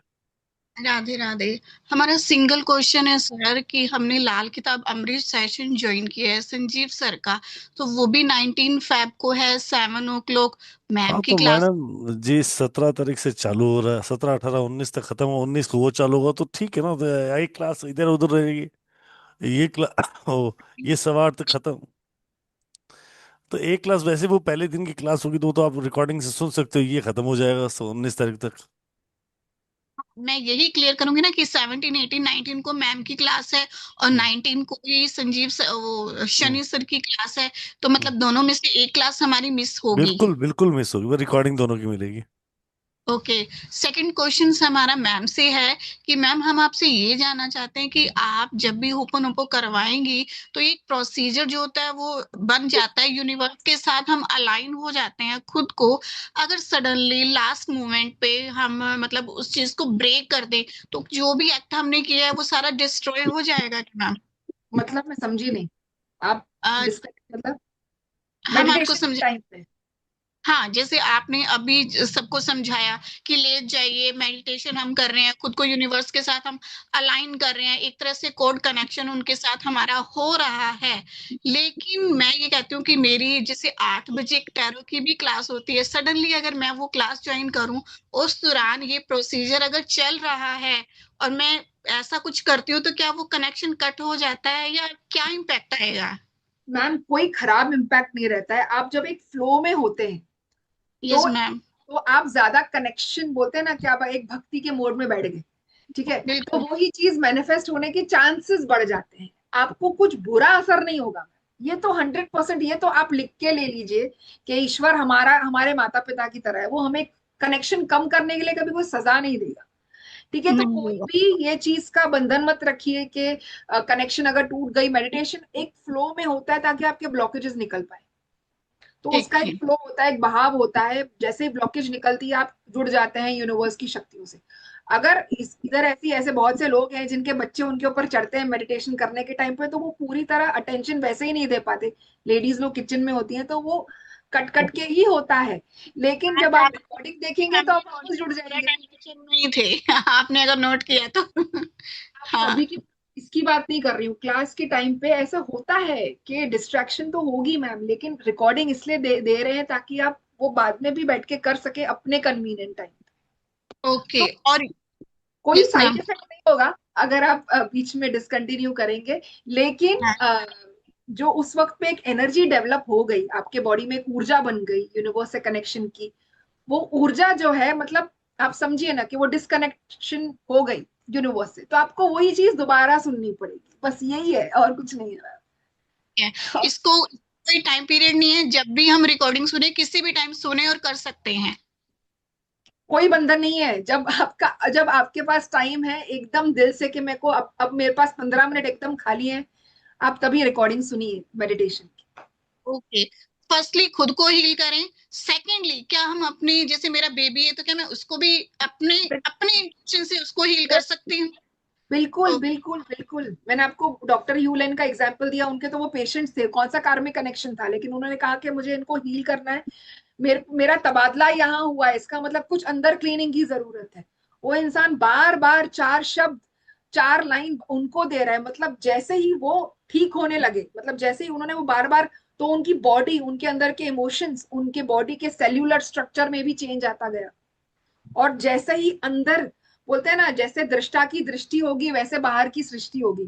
राधे राधे। हमारा सिंगल क्वेश्चन है सर कि हमने लाल किताब अमृत सेशन ज्वाइन किया है संजीव सर का, तो वो भी 19 फेब को है 7 o'clock मैम हाँ की तो क्लास। मैडम जी, 17 तारीख से चालू हो रहा है, 17, 18, 19 तक खत्म हो, 19 को वो चालू होगा, तो ठीक है ना, तो एक क्लास इधर उधर रहेगी। ये क्लास ओ, ये 8:15 तक खत्म। तो एक क्लास वैसे वो पहले दिन की क्लास होगी, तो वो तो आप रिकॉर्डिंग से सुन सकते हो, ये खत्म हो जाएगा 19 तारीख तक। मैं यही क्लियर करूंगी ना कि 17, 18, 19 को मैम की क्लास है और हम्म, 19 को ही संजीव सर, वो हम्म, शनि सर की क्लास है। तो हम्म। मतलब दोनों में से एक क्लास हमारी मिस होगी। बिल्कुल बिल्कुल मिस होगी, वो रिकॉर्डिंग दोनों की मिलेगी। ओके, सेकंड क्वेश्चन हमारा मैम से है कि मैम हम आपसे ये जानना चाहते हैं कि आप जब भी होपोनोपो करवाएंगी तो एक प्रोसीजर जो होता है वो बन जाता है यूनिवर्स के साथ, हम अलाइन हो जाते हैं खुद को। अगर सडनली लास्ट मोमेंट पे हम मतलब उस चीज को ब्रेक कर दें तो जो भी एक्ट हमने किया है वो सारा डिस्ट्रॉय हो जाएगा क्या मैम? मतलब मैं समझी नहीं, आप मतलब हम आपको मेडिटेशन के समझ टाइम पे? हाँ, जैसे आपने अभी सबको समझाया कि लेट जाइए, मेडिटेशन हम कर रहे हैं, खुद को यूनिवर्स के साथ हम अलाइन कर रहे हैं, एक तरह से कोड कनेक्शन उनके साथ हमारा हो रहा है। लेकिन मैं ये कहती हूँ कि मेरी जैसे 8 बजे एक टैरो की भी क्लास होती है, सडनली अगर मैं वो क्लास ज्वाइन करूँ, उस दौरान ये प्रोसीजर अगर चल रहा है और मैं ऐसा कुछ करती हूँ, तो क्या वो कनेक्शन कट हो जाता है या क्या इम्पैक्ट आएगा? मैम कोई खराब इम्पैक्ट नहीं रहता है। आप जब एक फ्लो में होते हैं यस तो मैम। तो आप ज्यादा कनेक्शन, बोलते हैं ना कि आप एक भक्ति के मोड में बैठ गए, ठीक है, तो बिल्कुल। वही चीज मैनिफेस्ट होने के चांसेस बढ़ जाते हैं। आपको कुछ बुरा असर नहीं होगा, ये तो 100%। ये तो आप लिख के ले लीजिए कि ईश्वर हमारा हमारे माता पिता की तरह है, वो हमें कनेक्शन कम करने के लिए कभी कोई सजा नहीं देगा, ठीक है। तो नहीं कोई होगा। भी ये चीज का बंधन मत रखिए कि कनेक्शन अगर टूट गई। मेडिटेशन एक फ्लो में होता है ताकि आपके ब्लॉकेजेस निकल पाए, तो ठीक उसका है। एक फ्लो होता है, एक बहाव होता है। जैसे ही ब्लॉकेज निकलती है आप जुड़ जाते हैं यूनिवर्स की शक्तियों से। अगर इधर ऐसे बहुत से लोग हैं जिनके बच्चे उनके ऊपर चढ़ते हैं मेडिटेशन करने के टाइम पे, तो वो पूरी तरह अटेंशन वैसे ही नहीं दे पाते। लेडीज लोग किचन में होती हैं तो वो कट कट के ही होता है, लेकिन जब आप रिकॉर्डिंग देखेंगे तो आप वापस जुड़ पूरा जाएंगे। टाइम किचन में ही थे आपने अगर नोट किया तो हाँ। अभी की इसकी बात नहीं कर रही हूँ, क्लास के टाइम पे ऐसा होता है कि डिस्ट्रैक्शन तो होगी मैम, लेकिन रिकॉर्डिंग इसलिए दे रहे हैं ताकि आप वो बाद में भी बैठ के कर सके अपने कन्वीनियंट टाइम। ओके। तो और कोई यस साइड मैम। इफेक्ट नहीं होगा अगर आप बीच में डिसकंटिन्यू करेंगे, लेकिन जो उस वक्त पे एक एनर्जी डेवलप हो गई आपके बॉडी में, एक ऊर्जा बन गई यूनिवर्स से कनेक्शन की, वो ऊर्जा जो है, मतलब आप समझिए ना कि वो डिस्कनेक्शन हो गई यूनिवर्स से, तो आपको वही चीज दोबारा सुननी पड़ेगी, बस यही है और कुछ नहीं है। इसको कोई टाइम पीरियड नहीं है, जब भी हम रिकॉर्डिंग सुने किसी भी टाइम सुने और कर सकते हैं। कोई बंधन नहीं है। जब आपके पास टाइम है एकदम दिल से कि मेरे को अब मेरे पास 15 मिनट एकदम खाली है, आप तभी रिकॉर्डिंग सुनिए मेडिटेशन की। ओके, फर्स्टली खुद को हील करें। सेकेंडली, क्या हम अपनी, जैसे मेरा बेबी है तो क्या मैं उसको भी अपने अपने इंटेंशन से उसको हील कर सकती हूँ? बिल्कुल बिल्कुल बिल्कुल। मैंने आपको डॉक्टर ह्यूलेन का एग्जांपल दिया, उनके तो वो पेशेंट्स थे, कौन सा कार्मिक कनेक्शन था, लेकिन उन्होंने कहा कि मुझे इनको हील करना है, मेरा तबादला यहाँ हुआ है, इसका मतलब कुछ अंदर क्लीनिंग की जरूरत है। वो इंसान बार बार 4 शब्द 4 लाइन उनको दे रहा है, मतलब जैसे ही वो ठीक होने लगे, मतलब जैसे ही उन्होंने वो बार बार, तो उनकी बॉडी, उनके अंदर के इमोशंस, उनके बॉडी के सेल्यूलर स्ट्रक्चर में भी चेंज आता गया। और जैसे ही अंदर, बोलते हैं ना, जैसे दृष्टा की दृष्टि होगी वैसे बाहर की सृष्टि होगी,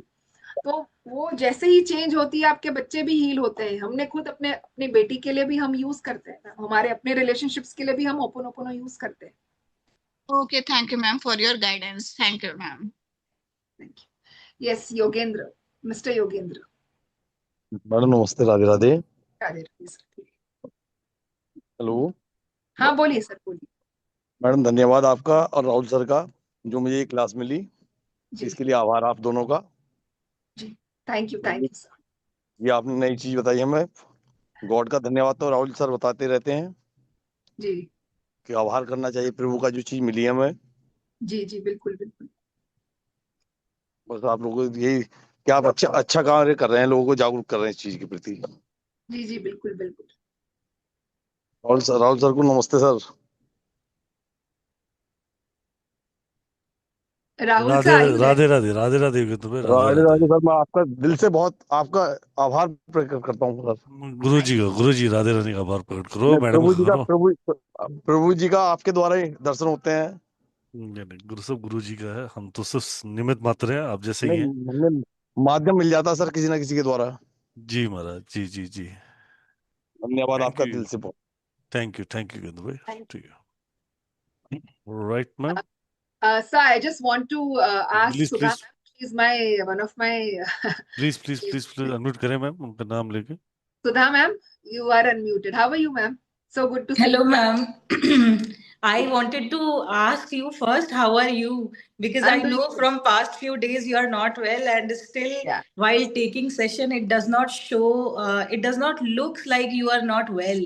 तो वो जैसे ही चेंज होती है आपके बच्चे भी हील होते हैं। हमने खुद अपने अपनी बेटी के लिए भी हम यूज करते हैं, हमारे अपने रिलेशनशिप्स के लिए भी हम ओपोनोपोनो यूज करते हैं। Okay, thank you ma'am for your guidance. Thank you ma'am. Thank you. Yes Yogendra, mister Yogendra. Madam नमस्ते, राधे राधे। राधे राधे सर। हेलो हाँ बोलिए सर, बोलिए। मैडम, धन्यवाद आपका और राहुल सर का, जो मुझे ये क्लास मिली, जी इसके लिए आभार आप दोनों का। जी, थैंक यू सर। ये आपने नई चीज बताई हमें, गॉड का धन्यवाद तो राहुल सर बताते रहते हैं जी कि आभार करना चाहिए प्रभु का, जो चीज मिली है हमें। जी जी बिल्कुल बिल्कुल। बस आप लोगों को यही कि आप अच्छा कार्य कर रहे हैं, लोगों को जागरूक कर रहे हैं इस चीज के प्रति। जी जी बिल्कुल बिल्कुल। राहुल सर को नमस्ते सर। राहुल राधे सर आयु है। राधे राधे राधे राधे तुम्हें, राधे राधे राधे। राधे सर, मैं आपका दिल से बहुत आपका आभार प्रकट करता हूँ सर। गुरु जी राधे राधे का आभार प्रकट करो, नहीं, मैडम का करो। प्रभु जी का आपके द्वारा ही दर्शन होते हैं। नहीं नहीं, सब गुरु जी का है, हम तो सिर्फ निमित्त मात्र हैं, आप जैसे ही हैं। नहीं, हमें माध्यम मिल जाता है सर किसी ना किसी के द्वारा। जी महाराज, जी जी जी। धन्यवाद थैंक आपका यू, दिल से बहुत। थैंक यू गेंदू भाई, ठीक है, right ma'am. Sir, I just want to ask please Sudha please ma'am. She's my one of my. Please please she's, please please unmute करें मैम, उनका नाम लेके। Sudha ma'am, you are unmuted. How are you, ma'am? So good to see hello you. Ma'am. I wanted to ask you first, how are you? Because I I'm doing know good. from past few days you are not well, and still Yeah. while taking session, it does not show, it does not look like you are not well.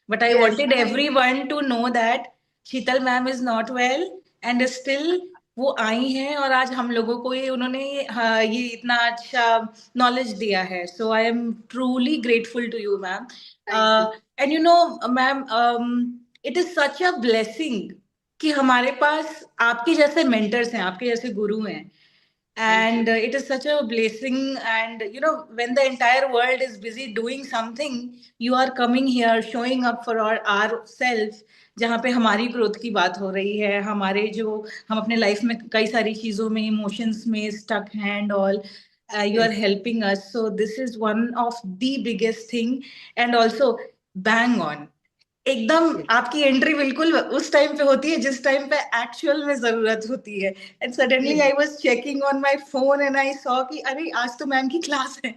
But I Yes, wanted everyone to know that Sheetal ma'am is not well, and still वो आई हैं और आज हम लोगों को ये उन्होंने हाँ, ये इतना अच्छा नॉलेज दिया है. So I am truly grateful to you, ma'am. Thank you. And you know, ma'am, it is such a blessing कि हमारे पास आपके जैसे mentors हैं, आपके जैसे गुरु हैं. And it is such a blessing. And you know, when the entire world is busy doing something, you are coming here showing up for ourselves, जहाँ पे हमारी ग्रोथ की बात हो रही है, हमारे जो हम अपने लाइफ में कई सारी चीजों में इमोशंस में स्टक हैं and all, you are helping us. So this is one of the biggest thing. And also bang on, एकदम आपकी एंट्री बिल्कुल उस टाइम पे होती है जिस टाइम पे एक्चुअल में जरूरत होती है. And suddenly I was checking on my phone and I saw कि अरे आज तो मैम की क्लास है.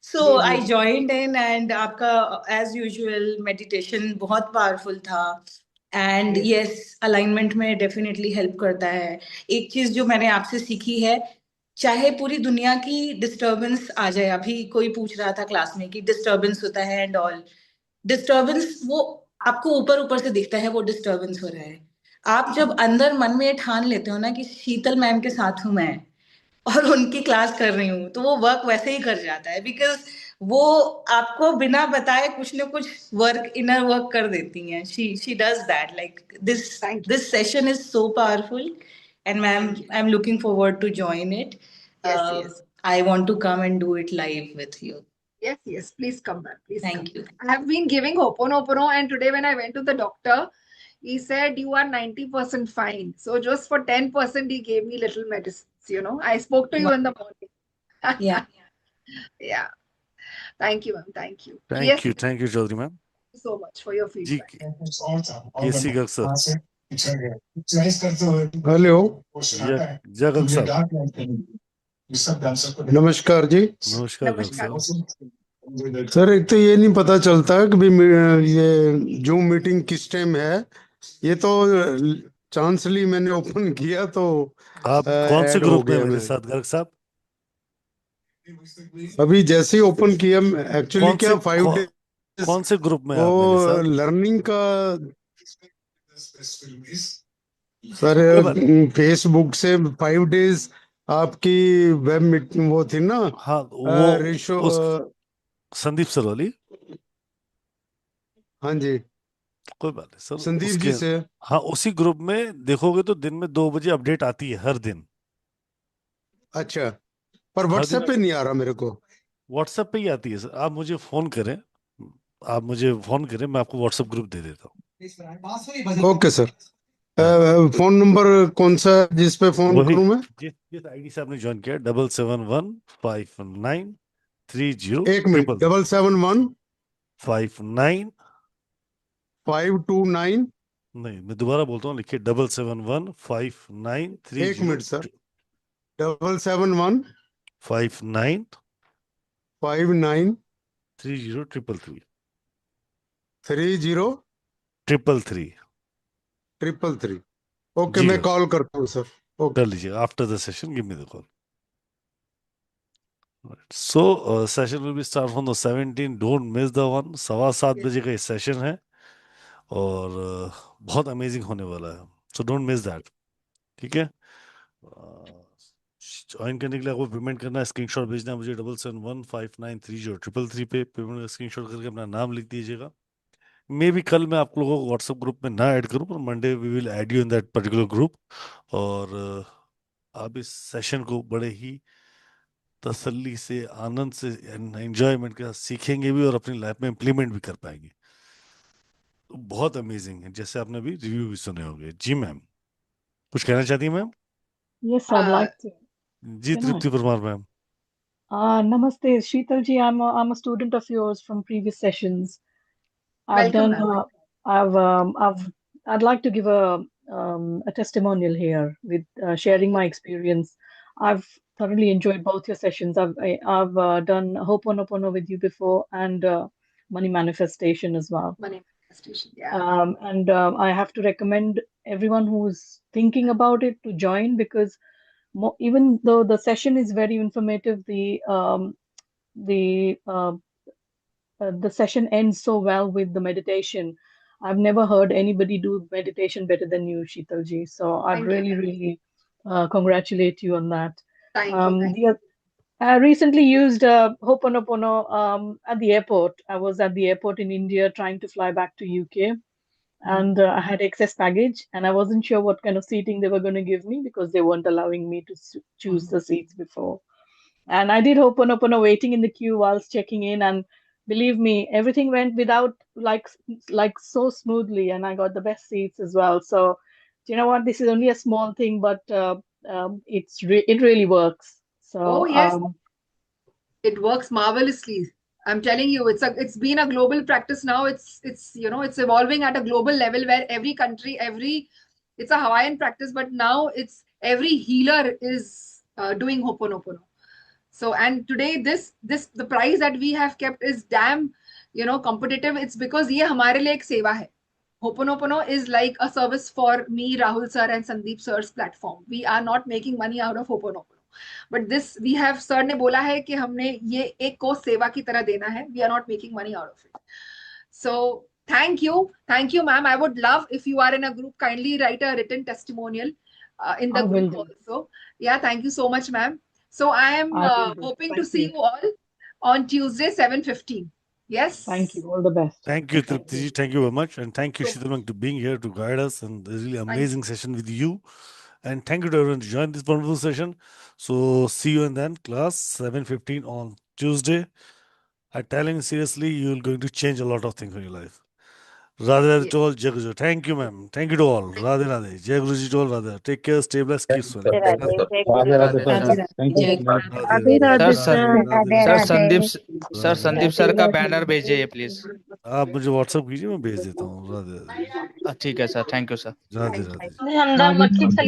सो आई जॉइंड इन, एंड आपका एज यूजुअल मेडिटेशन बहुत पावरफुल था. एंड यस, अलाइनमेंट में डेफिनेटली हेल्प करता है. एक चीज जो मैंने आपसे सीखी है, चाहे पूरी दुनिया की डिस्टर्बेंस आ जाए, अभी कोई पूछ रहा था क्लास में कि डिस्टर्बेंस होता है एंड ऑल, डिस्टर्बेंस वो आपको ऊपर ऊपर से दिखता है वो डिस्टर्बेंस हो रहा है. आप जब अंदर मन में ठान लेते हो ना कि शीतल मैम के साथ हूं मैं और उनकी क्लास कर रही हूँ, तो वो वर्क वैसे ही कर जाता है. बिकॉज वो आपको बिना बताए कुछ ना कुछ वर्क, इनर वर्क कर देती हैं. She does that. Like this session is so powerful. And ma'am, I am looking forward to join it. I want to come and do it live with you. Yes, please come back. Please Thank come. you. I have been giving Ho'oponopono, and today when I went to the doctor, he said you are 90% fine. So just for 10%, he gave me little medicines. You know, I spoke to you in the morning. Yeah. Yeah. Thank you, ma'am. Thank you. Thank you Chaudhary ma'am. Thank you so much for your जी feedback. K C Garg sir. Hello, जय गर्ग साहब. नमस्कार जी. नमस्कार गर्ग साहब. Sir, एक तो ये नहीं पता चलता कि भी ये जूम मीटिंग किस टाइम है. ये तो चांसली मैंने ओपन किया तो आप कौन से ऐड हो ग्रुप में गया. मेरे साथ गर्ग साहब? अभी जैसे ही ओपन किया, एक्चुअली क्या 5 डेज कौन से ग्रुप में आप मेरे वो साथ? लर्निंग का सर, फेसबुक से 5 डेज आपकी वेब मीटिंग वो थी ना. हाँ, वो रेशो संदीप सर वाली. हाँ जी, कोई बात नहीं सर. संदीप जी से. हाँ, उसी ग्रुप में देखोगे तो दिन में 2 बजे अपडेट आती है हर दिन. अच्छा, पर व्हाट्सएप पे नहीं आ रहा मेरे को. व्हाट्सएप पे ही आती है सर. आप मुझे फोन करें, मैं आपको व्हाट्सएप ग्रुप दे देता हूँ. Okay sir. फोन नंबर कौन सा जिस पे फोन करूं मैं? जिस आईडी से आपने ज्वाइन किया 771593 एक मिनट. 771 59 529. नहीं, मैं दोबारा बोलता हूँ, लिखिए 771593. एक मिनट सर. 771 59 59 30 333 30 333. 333. ओके, मैं कॉल करता हूँ सर. कर लीजिए. After the session give me the call. So session will be start from the 17. Don't miss the one. 7:15 बजे का ये सेशन है और बहुत अमेजिंग होने वाला है. So don't miss that. ठीक है. ज्वाइन करने के लिए आपको पेमेंट करना है, स्क्रीनशॉट भेजना है मुझे 7715930333 पे. पेमेंट का स्क्रीनशॉट करके अपना नाम लिख दीजिएगा. मे भी कल मैं आप लोगों को व्हाट्सएप ग्रुप में ना ऐड करूं, पर Monday we will add you in that particular group. और आप इस सेशन को बड़े ही तसल्ली से, आनंद से, एंजॉयमेंट के साथ सीखेंगे भी और अपनी लाइफ में इम्प्लीमेंट भी कर पाएंगे. तो बहुत अमेजिंग है, जैसे आपने अभी रिव्यू भी सुने होंगे. जी मैम, कुछ कहना चाहती हैं ma'am? Yes, I'd like to. जी Can I? Tripti Parmar ma'am. Namaste, Sheetal ji. I'm a student of yours from previous sessions. Welcome, ma'am. I'd like to give a testimonial here with sharing my experience. I've thoroughly enjoyed both your sessions. I've done Ho'oponopono with you before and money manifestation as well. Money manifestation, yeah. And I have to recommend everyone who's thinking about it to join, because even though the session is very informative, the session ends so well with the meditation. I've never heard anybody do meditation better than you, Sheetalji. So I'd Thank you. really congratulate you on that. Thank you. I recently used Ho'oponopono at the airport. I was at the airport in India trying to fly back to UK, and I had excess baggage, and I wasn't sure what kind of seating they were going to give me because they weren't allowing me to choose the seats before. And I did Ho'oponopono waiting in the queue whilst checking in, and believe me, everything went without like so smoothly, and I got the best seats as well. So, you know what? This is only a small thing, but it really works. So, Oh yes, it works marvelously. I'm telling you, it's been a global practice now. It's it's evolving at a global level where every country, it's a Hawaiian practice, but now it's every healer is doing Ho'oponopono. So, and today the price that we have kept is damn competitive. It's because ये हमारे लिए एक सेवा है. Ho'oponopono is like a service for me, Rahul sir, and Sandeep sir's platform. We are not making money out of Ho'oponopono. But this we have sir ने बोला है कि हमने ये एक को सेवा की तरह देना है. We are not making money out of it. So thank you, ma'am. I would love if you are in a group, kindly write a written testimonial in the group also. Yeah, thank you so much, ma'am. So I am hoping to see you all on Tuesday, 7:15. Yes. Thank you. All the best. Thank you, Tripti. Thank you very much. And thank you, Sheetal, to being here to guide us and a really amazing session with you. And thank you to everyone to join this wonderful session. So see you in then class 7:15 on Tuesday. I'm telling you seriously, you're going to change a lot of things in your life. Radhe Radhe to all, Jai Guru. Thank you, ma'am. Thank you to all. Radhe Radhe. Jai Guruji to all. Radhe. Take care, stay blessed, keep smiling. Radhe Radhe sir. Thank you. Radhe Radhe sir Sandeep sir का banner भेजिए please. आप मुझे WhatsApp कीजिए, मैं भेज देता हूँ. राधे राधे. ठीक है sir, thank you sir. Radhe Radhe. अंदर मक्खी चली